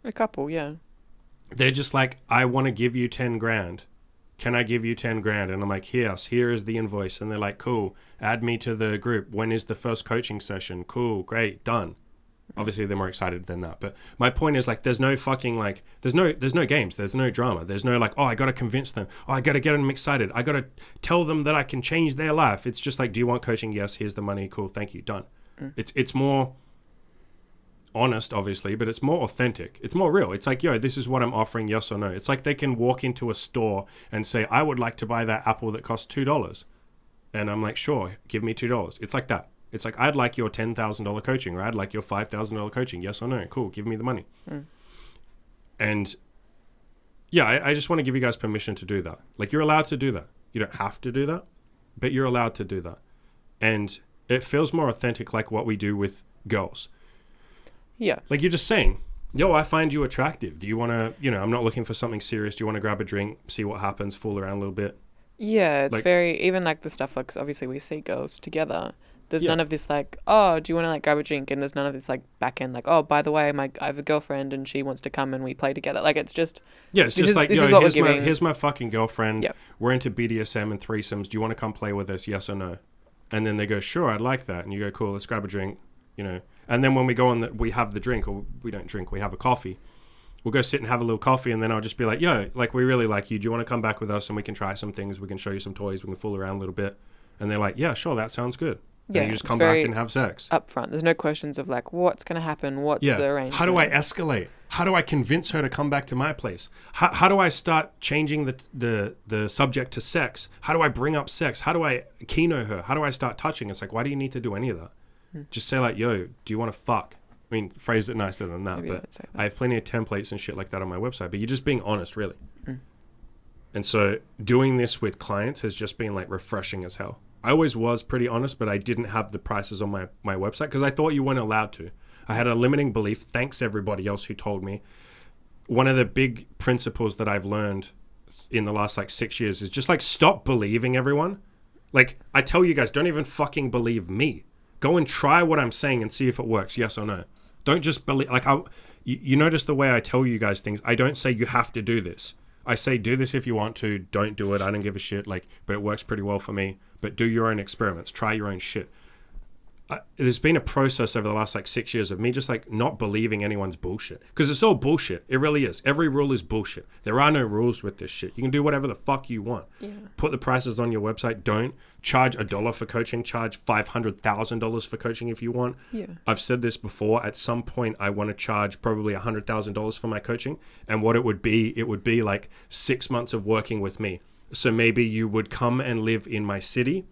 A couple, yeah. They're just like, I want to give you 10 grand. Can I give you 10 grand? And I'm like, yes, here is the invoice. And they're like, cool, add me to the group. When is the first coaching session? Cool, great, done. Obviously, they're more excited than that. But my point is, like, there's no fucking, like, there's no games. There's no drama. There's no, like, oh, I got to convince them. Oh, I got to get them excited. I got to tell them that I can change their life. It's just like, do you want coaching? Yes, here's the money. Cool, thank you, done. It's more honest, obviously, but it's more authentic. It's more real. It's like, yo, this is what I'm offering, yes or no. It's like they can walk into a store and say, I would like to buy that apple that costs $2. And I'm like, sure, give me $2. It's like that. It's like, I'd like your $10,000 coaching, or I'd like your $5,000 coaching. Yes or no? Cool. Give me the money. And yeah, I just want to give you guys permission to do that. Like, you're allowed to do that. You don't have to do that, but you're allowed to do that. And it feels more authentic, like what we do with girls. Yeah. Like, you're just saying, yo, I find you attractive. Do you want to, I'm not looking for something serious. Do you want to grab a drink, see what happens, fool around a little bit? Yeah, it's like, very, even like the stuff, like, obviously we see girls together. There's none of this like, oh, do you want to like grab a drink? And there's none of this like back end, like, oh, by the way, I have a girlfriend and she wants to come and we play together. Like, it's just, it's just like, yo, here's my fucking girlfriend. Yep. We're into BDSM and threesomes. Do you want to come play with us? Yes or no? And then they go, sure, I'd like that. And you go, cool, let's grab a drink, And then when we go on, we have the drink, or we don't drink, we have a coffee. We'll go sit and have a little coffee, and then I'll just be like, yo, like, we really like you. Do you want to come back with us and we can try some things? We can show you some toys. We can fool around a little bit. And they're like, yeah, sure, that sounds good. Yeah, and you just come back and have sex. Upfront. There's no questions of like, what's going to happen? What's the arrangement? How do I escalate? How do I convince her to come back to my place? How do I start changing the subject to sex? How do I bring up sex? How do I keynote her? How do I start touching? It's like, why do you need to do any of that? Just say like, yo, do you want to fuck? I mean, phrase it nicer than that. Maybe but I have plenty of templates and shit like that on my website. But you're just being honest, really. And so doing this with clients has just been like refreshing as hell. I always was pretty honest, but I didn't have the prices on my website because I thought you weren't allowed to. I had a limiting belief. Thanks everybody else who told me. One of the big principles that I've learned in the last like 6 years is just like, stop believing everyone. Like, I tell you guys, don't even fucking believe me. Go and try what I'm saying and see if it works, yes or no. Don't just believe, like, you notice the way I tell you guys things. I don't say you have to do this. I say, do this if you want to, don't do it. I don't give a shit. Like, but it works pretty well for me. But do your own experiments, try your own shit. There's been a process over the last like 6 years of me just like not believing anyone's bullshit, because it's all bullshit. It really is. Every rule is bullshit. There are no rules with this shit. You can do whatever the fuck you want. Put the prices on your website. Don't charge $1 for coaching. Charge $500,000 for coaching if you want. I've said this before. At some point I want to charge probably $100,000 for my coaching, and what it would be like 6 months of working with me. So maybe you would come and live in my city.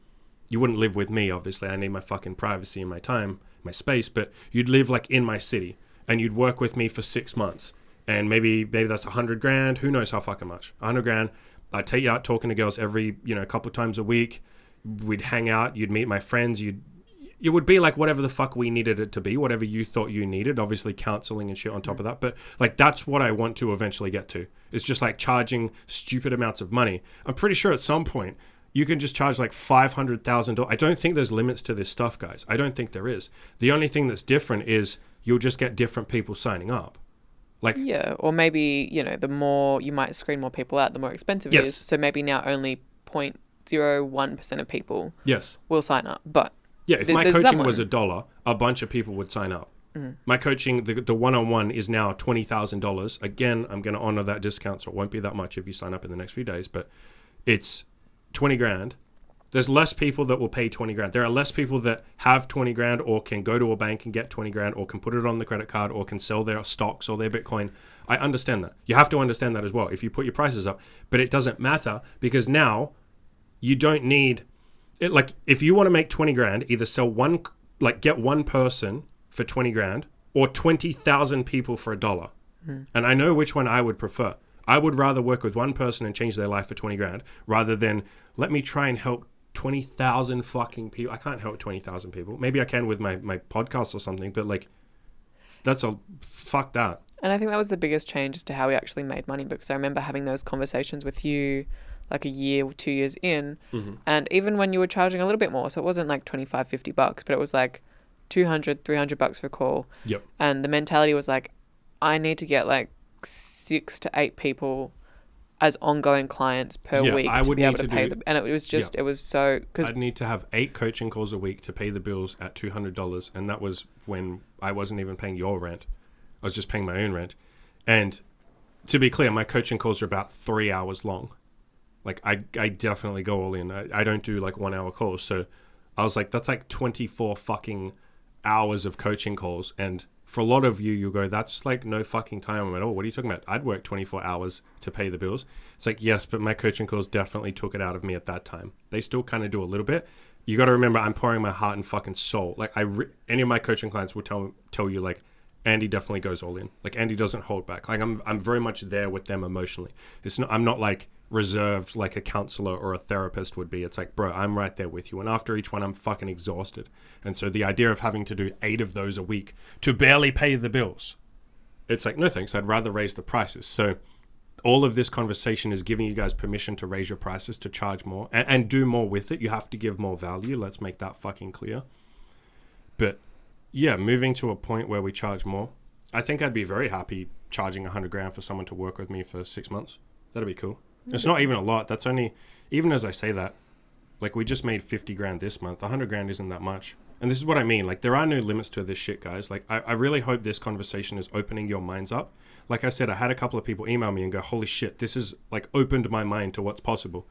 You wouldn't live with me, obviously. I need my fucking privacy and my time, my space. But you'd live like in my city, and you'd work with me for 6 months. And maybe that's $100,000. Who knows how fucking much? $100,000. I'd take you out talking to girls every, a couple of times a week. We'd hang out. You'd meet my friends. It would be like whatever the fuck we needed it to be, whatever you thought you needed. Obviously, counseling and shit on top of that. But like, that's what I want to eventually get to. It's just like charging stupid amounts of money. I'm pretty sure at some point you can just charge like $500,000. I don't think there's limits to this stuff, guys. I don't think there is. The only thing that's different is you'll just get different people signing up. Like, or maybe, the more you might screen more people out, the more expensive it is. So maybe now only 0.01% of people will sign up. But if my coaching was $1, a bunch of people would sign up. My coaching, the one-on-one is now $20,000. Again, I'm going to honor that discount, so it won't be that much if you sign up in the next few days, but it's $20,000. There's less people that will pay 20 grand. There are less people that have 20 grand or can go to a bank and get 20 grand or can put it on the credit card or can sell their stocks or their Bitcoin. I understand that. You have to understand that as well if you put your prices up. But it doesn't matter because now you don't need it. Like if you want to make 20 grand, either sell one, like get one person for 20 grand or 20,000 people for $1. And I know which one I would prefer. I would rather work with one person and change their life for 20 grand rather than let me try and help 20,000 fucking people. I can't help 20,000 people. Maybe I can with my podcast or something, but like, fuck that. And I think that was the biggest change as to how we actually made money, because I remember having those conversations with you like a year or 2 years in. And even when you were charging a little bit more, so it wasn't like $25, $50, but it was like $200, $300 for a call. Yep. And the mentality was like, I need to get like 6 to 8 people as ongoing clients per week to be able to pay them. And it was just, it was so... Cause I'd need to have 8 coaching calls a week to pay the bills at $200. And that was when I wasn't even paying your rent. I was just paying my own rent. And to be clear, my coaching calls are about 3 hours long. Like I definitely go all in. I don't do like 1 hour calls. So I was like, that's like 24 fucking hours of coaching calls. And for a lot of you, you'll go, that's like no fucking time at all. What are you talking about? I'd work 24 hours to pay the bills. It's like, yes, but my coaching calls definitely took it out of me at that time. They still kind of do a little bit. You got to remember, I'm pouring my heart and fucking soul. Like any of my coaching clients will tell you like, Andy definitely goes all in. Like Andy doesn't hold back. Like I'm very much there with them emotionally. I'm not like reserved like a counselor or a therapist would be. It's like, bro, I'm right there with you. And after each one, I'm fucking exhausted. And so the idea of having to do 8 of those a week to barely pay the bills, it's like, no thanks. I'd rather raise the prices. So all of this conversation is giving you guys permission to raise your prices, to charge more and do more with it. You have to give more value. Let's make that fucking clear. But yeah, moving to a point where we charge more. I think I'd be very happy charging 100 grand for someone to work with me for 6 months. That'd be cool. It's not even a lot. That's only, even as I say that, like we just made 50 grand this month. 100 grand isn't that much. And this is what I mean. Like there are no limits to this shit, guys. Like I really hope this conversation is opening your minds up. Like I said, I had a couple of people email me and go, holy shit, this has like opened my mind to what's possible.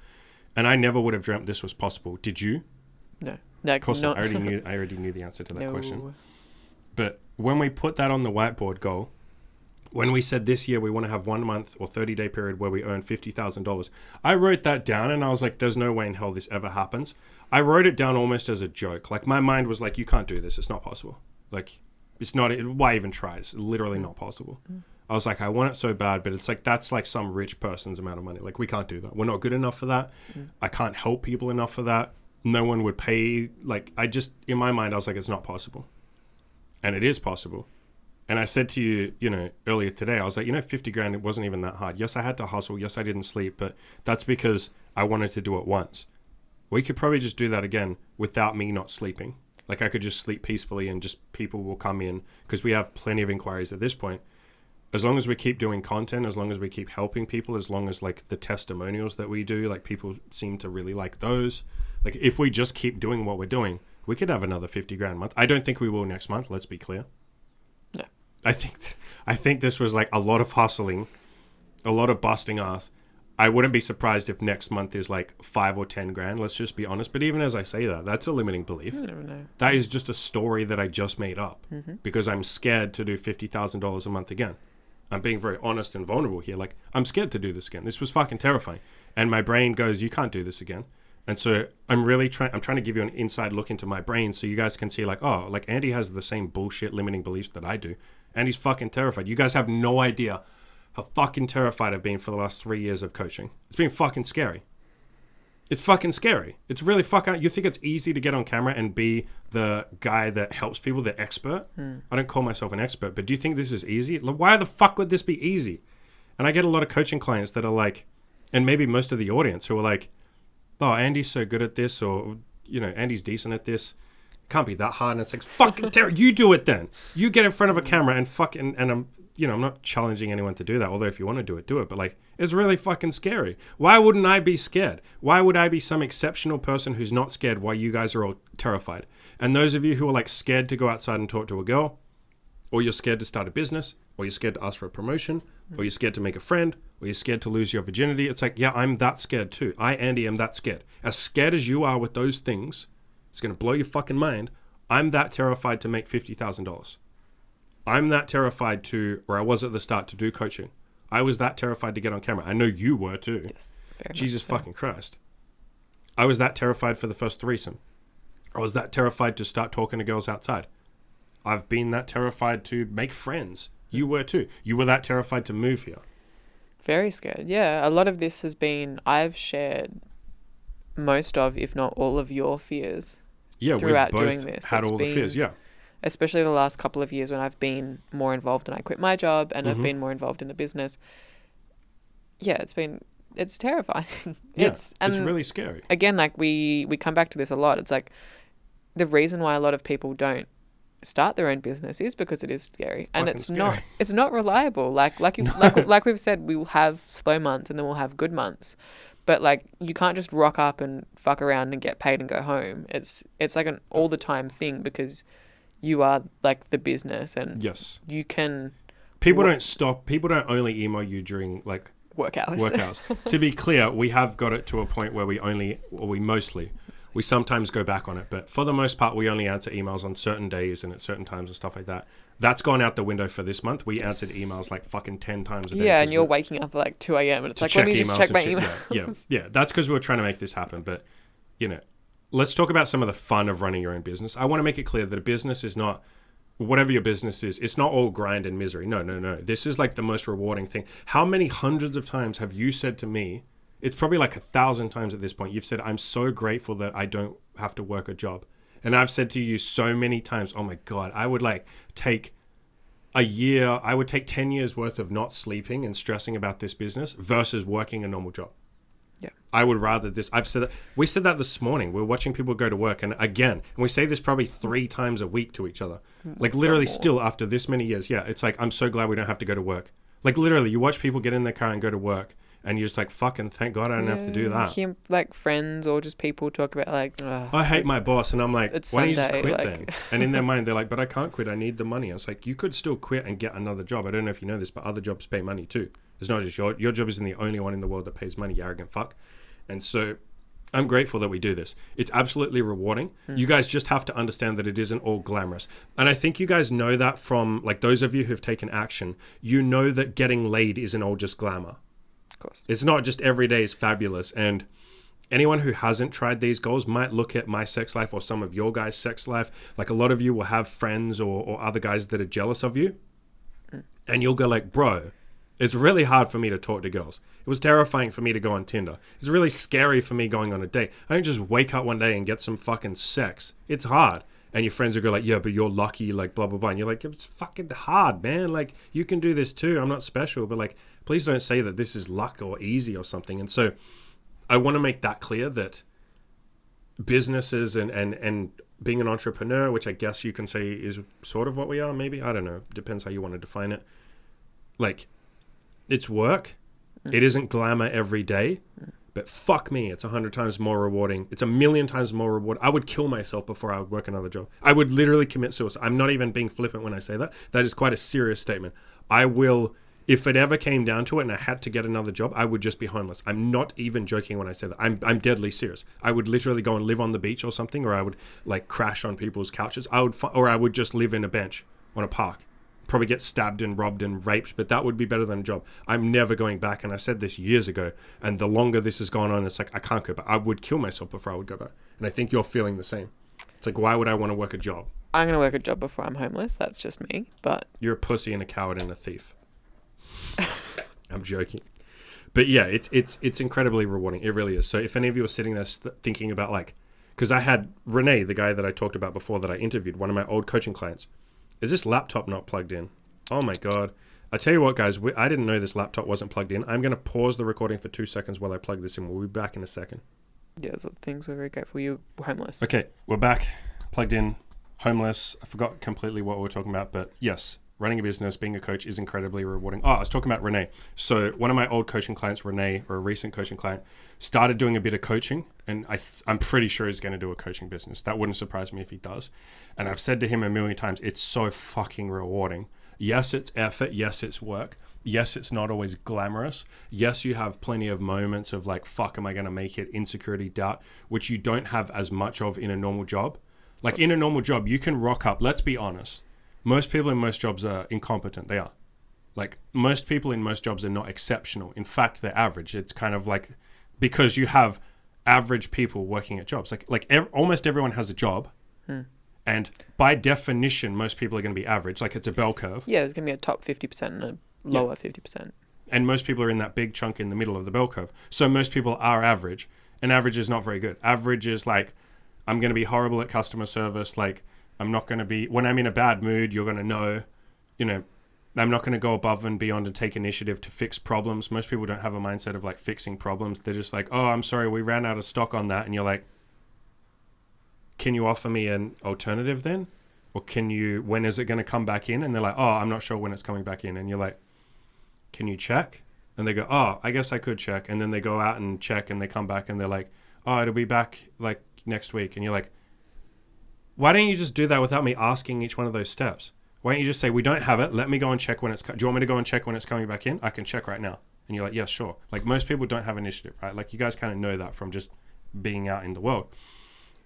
And I never would have dreamt this was possible. Did you? No, of course not. I already knew the answer to that question. But when we put that on the whiteboard goal, when we said this year we want to have 1 month or 30-day period where we earn $50,000, I wrote that down and I was like, there's no way in hell this ever happens. I wrote it down almost as a joke. Like my mind was like, you can't do this. It's not possible. Like it's not, why even try? It's literally not possible. I was like, I want it so bad, but it's like, that's like some rich person's amount of money. Like we can't do that. We're not good enough for that. I can't help people enough for that. No one would pay. Like in my mind, I was like, it's not possible. And it is possible. And I said to you, earlier today, I was like, 50 grand, it wasn't even that hard. Yes, I had to hustle. Yes, I didn't sleep, but that's because I wanted to do it once. We could probably just do that again without me not sleeping. Like I could just sleep peacefully and just people will come in because we have plenty of inquiries at this point. As long as we keep doing content, as long as we keep helping people, as long as like the testimonials that we do, like people seem to really like those. Like if we just keep doing what we're doing, we could have another 50 grand a month. I don't think we will next month. Let's be clear. No. I think this was like a lot of hustling, a lot of busting ass. I wouldn't be surprised if next month is like 5 or 10 grand. Let's just be honest. But even as I say that, that's a limiting belief. You never know. That is just a story that I just made up because I'm scared to do $50,000 a month again. I'm being very honest and vulnerable here. Like I'm scared to do this again. This was fucking terrifying. And my brain goes, you can't do this again. And so I'm trying to give you an inside look into my brain so you guys can see like, oh, like Andy has the same bullshit limiting beliefs that I do. And he's fucking terrified. You guys have no idea how fucking terrified I've been for the last 3 years of coaching. It's been fucking scary. It's fucking scary. It's really fucking... You think it's easy to get on camera and be the guy that helps people, the expert? I don't call myself an expert, but do you think this is easy? Like, why the fuck would this be easy? And I get a lot of coaching clients that are like, and maybe most of the audience who are like, oh, Andy's so good at this, or, Andy's decent at this. Can't be that hard. And it's like, fucking terrible. You do it then. You get in front of a camera and fucking... And I'm not challenging anyone to do that, although if you want to do it, but like, it's really fucking scary. Why wouldn't I be scared? Why would I be some exceptional person who's not scared while you guys are all terrified? And those of you who are like scared to go outside and talk to a girl, or you're scared to start a business, or you're scared to ask for a promotion, or you're scared to make a friend, or you're scared to lose your virginity. It's like, yeah, I'm that scared too. I, Andy, am that scared. As scared as you are with those things, it's going to blow your fucking mind. I'm that terrified to make $50,000. I'm that terrified to, or I was at the start, to do coaching. I was that terrified to get on camera. I know you were too. Yes, very Jesus much so. fucking Christ. I was that terrified for the first threesome. I was that terrified to start talking to girls outside. I've been that terrified to make friends. You were too. You were that terrified to move here. Very scared. Yeah, a lot of this has been, I've shared most of, if not all of your fears throughout doing this. Had all the fears, yeah. Especially the last couple of years when I've been more involved and I quit my job and I've been more involved in the business. Yeah, it's terrifying. Yeah, it's really scary. Again, like we come back to this a lot. It's like the reason why a lot of people don't start their own business is because it is scary, and it's not reliable. Like we've said, we will have slow months and then we'll have good months, but like you can't just rock up and fuck around and get paid and go home. It's like an all the time thing because you are like the business, and yes, you can. People don't stop. People don't only email you during like work hours. To be clear, we have got it to a point where we sometimes go back on it, but for the most part, we only answer emails on certain days and at certain times and stuff like that. That's gone out the window for this month. We answered emails like fucking 10 times a day. Yeah, and you're waking up at like 2 a.m. and it's like, let me just check my emails. Yeah. That's because we were trying to make this happen. But, let's talk about some of the fun of running your own business. I want to make it clear that a business is not, whatever your business is, it's not all grind and misery. No. This is like the most rewarding thing. How many hundreds of times have you said to me, it's probably like 1,000 times at this point, you've said, I'm so grateful that I don't have to work a job. And I've said to you so many times, oh my God, I would like take a year, I would take 10 years worth of not sleeping and stressing about this business versus working a normal job. Yeah. I would rather this. I've said that. We said that this morning. We're watching people go to work. And again, and we say this probably 3 times a week to each other. Like literally still after this many years. Yeah. It's like, I'm so glad we don't have to go to work. Like literally you watch people get in their car and go to work. And you're just like, fucking thank God I don't have to do that. Hear, like friends or just people talk about like, I hate my boss. And I'm like, why don't you just quit like... then? And in their mind, they're like, but I can't quit. I need the money. I was like, you could still quit and get another job. I don't know if you know this, but other jobs pay money too. It's not just your job isn't the only one in the world that pays money, you arrogant fuck. And so I'm grateful that we do this. It's absolutely rewarding. You guys just have to understand that it isn't all glamorous. And I think you guys know that from like those of you who've taken action, you know that getting laid isn't all just glamour. Of course. It's not just every day is fabulous. And anyone who hasn't tried these goals might look at my sex life or some of your guys' sex life. Like a lot of you will have friends or other guys that are jealous of you. And you'll go like, bro, it's really hard for me to talk to girls. It was terrifying for me to go on Tinder. It's really scary for me going on a date. I don't just wake up one day and get some fucking sex. It's hard. And your friends will go like, yeah, but you're lucky, like blah, blah, blah. And you're like, it's fucking hard, man. Like you can do this too. I'm not special, but like, please don't say that this is luck or easy or something. And so I want to make that clear that businesses and being an entrepreneur, which I guess you can say is sort of what we are, maybe. I don't know. Depends how you want to define it. Like, it's work. It isn't glamour every day. But fuck me, it's 100 times more rewarding. It's 1,000,000 times more rewarding. I would kill myself before I would work another job. I would literally commit suicide. I'm not even being flippant when I say that. That is quite a serious statement. I will... If it ever came down to it and I had to get another job, I would just be homeless. I'm not even joking when I say that. I'm deadly serious. I would literally go and live on the beach or something, or I would like crash on people's couches. Or I would just live in a bench on a park. Probably get stabbed and robbed and raped, but that would be better than a job. I'm never going back, and I said this years ago, and the longer this has gone on, it's like I can't go back. I would kill myself before I would go back. And I think you're feeling the same. It's like, why would I want to work a job? I'm going to work a job before I'm homeless. That's just me, but... You're a pussy and a coward and a thief. I'm joking, but yeah, it's incredibly rewarding. It really is. So if any of you are sitting there thinking about like, because I had Renee, the guy that I talked about before that I interviewed, one of my old coaching clients, is this laptop not plugged in? Oh my God. I tell you what, guys, I didn't know this laptop wasn't plugged in. I'm going to pause the recording for 2 seconds while I plug this in. We'll be back in a second. Yeah, so things we're very grateful. You were homeless. Okay, we're back, plugged in, homeless. I forgot completely what we were talking about, but yes. Running a business, being a coach is incredibly rewarding. Oh, I was talking about Renee. So one of my old coaching clients, Renee, or a recent coaching client, started doing a bit of coaching. And I'm pretty sure he's going to do a coaching business. That wouldn't surprise me if he does. And I've said to him 1,000,000 times, it's so fucking rewarding. Yes, it's effort. Yes, it's work. Yes, it's not always glamorous. Yes, you have plenty of moments of like, fuck, am I going to make it? Insecurity, doubt, which you don't have as much of in a normal job. Like in a normal job, you can rock up. Let's be honest. Most people in most jobs are incompetent. They are. Like most people in most jobs are not exceptional. In fact, they're average. It's kind of like because you have average people working at jobs. Almost everyone has a job. And by definition, most people are going to be average. Like it's a bell curve. Yeah, there's going to be a top 50% and a lower 50%. And most people are in that big chunk in the middle of the bell curve. So most people are average. And average is not very good. Average is like, I'm going to be horrible at customer service. Like I'm not going to be, when I'm in a bad mood, you're going to know, I'm not going to go above and beyond and take initiative to fix problems. Most people don't have a mindset of like fixing problems. They're just like, oh, I'm sorry, we ran out of stock on that. And you're like, can you offer me an alternative then? Or when is it going to come back in? And they're like, oh, I'm not sure when it's coming back in. And you're like, can you check? And they go, oh, I guess I could check. And then they go out and check and they come back and they're like, oh, it'll be back like next week. And you're like, why don't you just do that without me asking each one of those steps? Why don't you just say, we don't have it. Let me go and check when it's... Do you want me to go and check when it's coming back in? I can check right now. And you're like, yeah, sure. Like most people don't have initiative, right? Like you guys kind of know that from just being out in the world.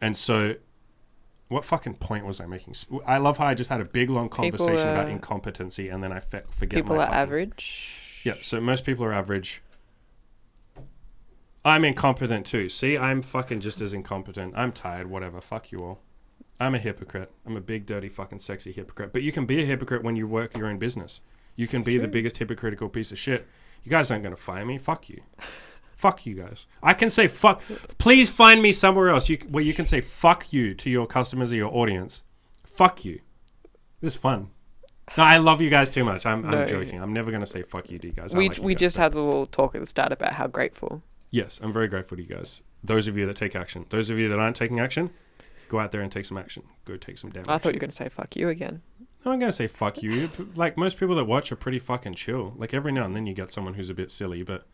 And so what fucking point was I making? I love how I just had a big, long conversation about incompetency and then I forget people are average. Yeah, so most people are average. I'm incompetent too. See, I'm fucking just as incompetent. I'm tired, whatever. Fuck you all. I'm a hypocrite. I'm a big, dirty, fucking sexy hypocrite. But you can be a hypocrite when you work your own business. You can be the biggest hypocritical piece of shit. You guys aren't going to fire me. Fuck you. Fuck you guys. I can say fuck. Please find me somewhere else where you can say fuck you to your customers or your audience. Fuck you. This is fun. No, I love you guys too much. I'm joking. I'm never going to say fuck you to you guys. We just had a little talk at the start about how grateful. Yes, I'm very grateful to you guys. Those of you that take action. Those of you that aren't taking action, go out there and take some action. Go take some damage. I thought you were going to say fuck you again. No, I'm going to say fuck you. Like, most people that watch are pretty fucking chill. Like, every now and then you get someone who's a bit silly, but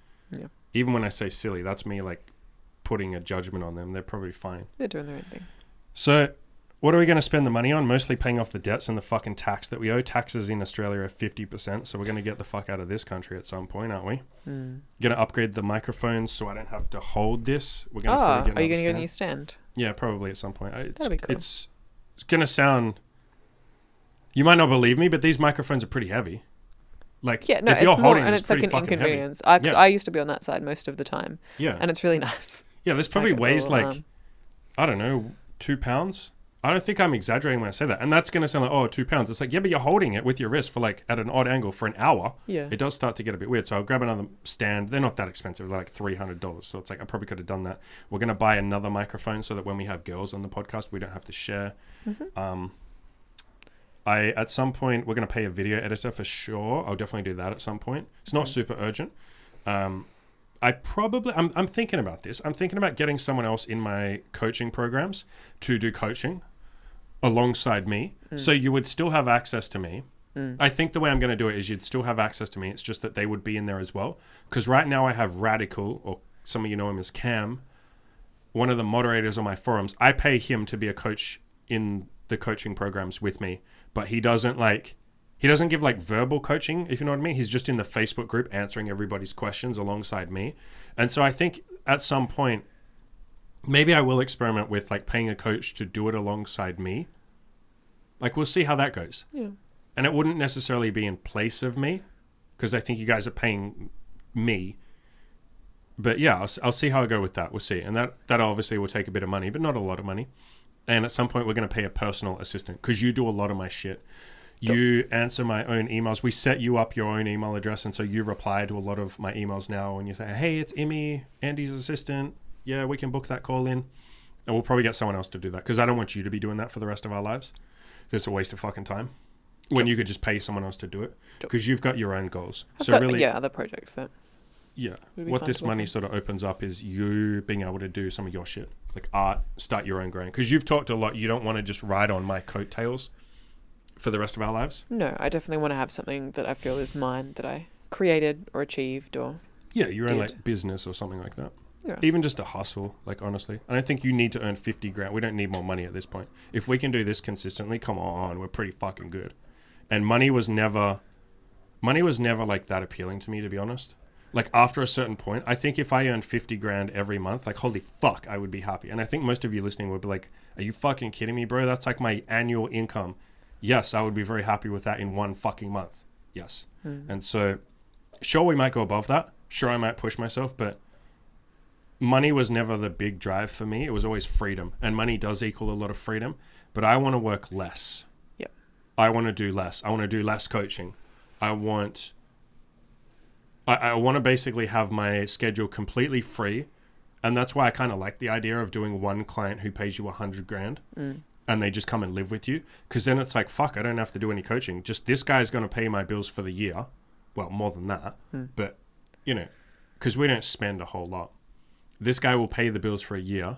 even when I say silly, that's me, like, putting a judgment on them. They're probably fine. They're doing their own thing. So, what are we going to spend the money on? Mostly paying off the debts and the fucking tax that we owe. Taxes in Australia are 50%, so we're going to get the fuck out of this country at some point, aren't we? Going to upgrade the microphones so I don't have to hold this. We're going to are you going to get a new stand? Yeah, probably at some point. That'd be cool. It's going to sound... You might not believe me, but these microphones are pretty heavy. Like, yeah, no, if you're it's holding more, and it's like an inconvenience. I used to be on that side most of the time. Yeah. And it's really nice. Yeah, this probably weighs like, I don't know, 2 pounds. I don't think I'm exaggerating when I say that. And that's going to sound like, oh, 2 pounds. It's like, yeah, but you're holding it with your wrist for like at an odd angle for an hour. Yeah. It does start to get a bit weird. So I'll grab another stand. They're not that expensive. They're like $300. So it's like, I probably could have done that. We're going to buy another microphone so that when we have girls on the podcast, we don't have to share. Mm-hmm. At some point, we're going to pay a video editor for sure. I'll definitely do that at some point. It's not super urgent. I'm thinking about this. I'm thinking about getting someone else in my coaching programs to do coaching alongside me. So you would still have access to me. I think the way I'm going to do it is you'd still have access to me. It's just that they would be in there as well. Because right now I have Radical, or some of you know him as Cam, one of the moderators on my forums. I pay him to be a coach in the coaching programs with me. But he doesn't give like verbal coaching, if you know what I mean. He's just in the Facebook group answering everybody's questions alongside me. And so I think at some point, maybe I will experiment with like paying a coach to do it alongside me. Like we'll see how that goes. Yeah. And it wouldn't necessarily be in place of me because I think you guys are paying me. But yeah, I'll see how I go with that. We'll see. And that obviously will take a bit of money, but not a lot of money. And at some point, we're going to pay a personal assistant because you do a lot of my shit. You answer my own emails. We set you up your own email address. And so you reply to a lot of my emails now. And you say, hey, it's Imi, Andy's assistant. Yeah, we can book that call in. And we'll probably get someone else to do that because I don't want you to be doing that for the rest of our lives. It's a waste of fucking time when you could just pay someone else to do it because you've got your own goals. Other projects that. Yeah. What this money sort of opens up is you being able to do some of your shit, like art, start your own grind. Because you've talked a lot. You don't want to just ride on my coattails for the rest of our lives. No, I definitely want to have something that I feel is mine, that I created or achieved or your own like business or something like that. Yeah. Even just a hustle, like honestly. I don't think you need to earn 50 grand. We don't need more money at this point. If we can do this consistently, come on, we're pretty fucking good. And money was never like that appealing to me, to be honest. Like after a certain point, I think if I earned 50 grand every month, like holy fuck, I would be happy. And I think most of you listening would be like, are you fucking kidding me, bro? That's like my annual income. Yes, I would be very happy with that in one fucking month. Yes. And so sure, we might go above that. Sure, I might push myself, but money was never the big drive for me. It was always freedom. And money does equal a lot of freedom, but I want to work less. Yep. I want to do less. I want to do less coaching. I want to basically have my schedule completely free. And that's why I kind of like the idea of doing one client who pays you 100 grand and they just come and live with you. Because then it's like, fuck, I don't have to do any coaching. Just this guy's going to pay my bills for the year. Well, more than that. But, you know, because we don't spend a whole lot. This guy will pay the bills for a year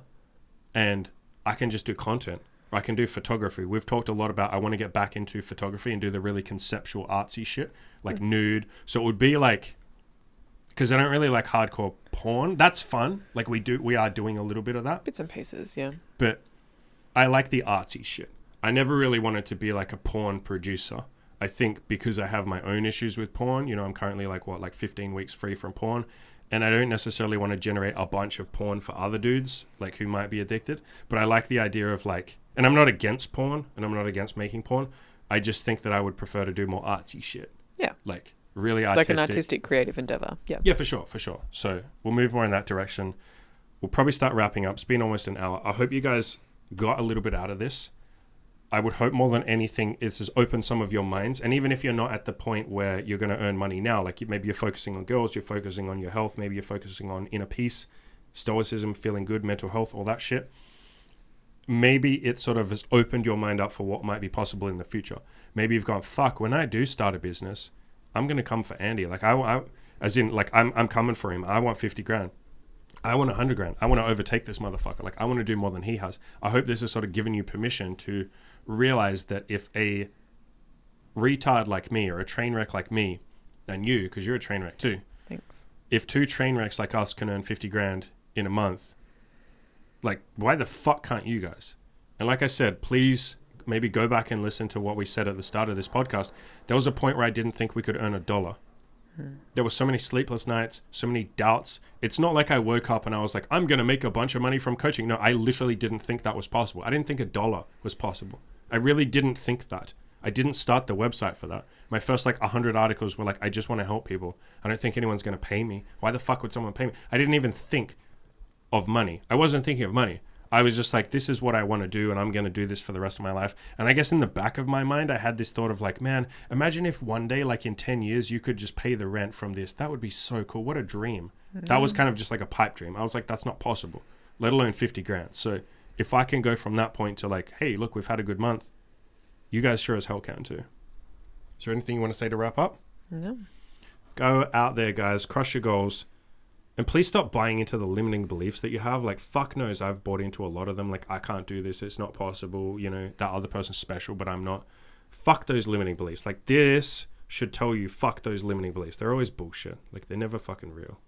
and I can just do content. I can do photography. We've talked a lot about I want to get back into photography and do the really conceptual artsy shit, like nude. So it would be like, because I don't really like hardcore porn. That's fun. Like we are doing a little bit of that. Bits and pieces, yeah. But I like the artsy shit. I never really wanted to be like a porn producer. I think because I have my own issues with porn, you know, I'm currently like 15 weeks free from porn. And I don't necessarily want to generate a bunch of porn for other dudes, like who might be addicted. But I like the idea of like, and I'm not against porn and I'm not against making porn. I just think that I would prefer to do more artsy shit. Yeah. Like really artistic. Like an artistic creative endeavor. Yeah. Yeah, for sure. So we'll move more in that direction. We'll probably start wrapping up. It's been almost an hour. I hope you guys got a little bit out of this. I would hope more than anything it's just opened some of your minds. And even if you're not at the point where you're going to earn money now, like maybe you're focusing on girls, you're focusing on your health, maybe you're focusing on inner peace, stoicism, feeling good, mental health, all that shit. Maybe it sort of has opened your mind up for what might be possible in the future. Maybe you've gone, fuck, when I do start a business, I'm going to come for Andy. Like I'm coming for him. I want 50 grand. I want 100 grand. I want to overtake this motherfucker. Like I want to do more than he has. I hope this is sort of giving you permission to realize that if a retard like me or a train wreck like me and you, because you're a train wreck too. Thanks. If two train wrecks like us can earn 50 grand in a month, like why the fuck can't you guys? And like I said, please maybe go back and listen to what we said at the start of this podcast. There was a point where I didn't think we could earn $1. There were so many sleepless nights, so many doubts. It's not like I woke up and I was like, I'm going to make a bunch of money from coaching. No, I literally didn't think that was possible. I didn't think $1 was possible. I really didn't think that. I didn't start the website for that. My first 100 articles were like, I just want to help people. I don't think anyone's going to pay me. Why the fuck would someone pay me? I didn't even think of money. I wasn't thinking of money. I was just like, this is what I want to do and I'm going to do this for the rest of my life. And I guess in the back of my mind, I had this thought of like, man, imagine if one day, like in 10 years, you could just pay the rent from this. That would be so cool. What a dream. That was kind of just like a pipe dream. I was like, that's not possible, let alone 50 grand. So if I can go from that point to like, hey, look, we've had a good month. You guys sure as hell can too. Is there anything you want to say to wrap up? No. Go out there, guys. Crush your goals. And please stop buying into the limiting beliefs that you have. Like, fuck knows I've bought into a lot of them. Like, I can't do this. It's not possible. You know, that other person's special, but I'm not. Fuck those limiting beliefs. Like, this should tell you, fuck those limiting beliefs. They're always bullshit. Like, they're never fucking real.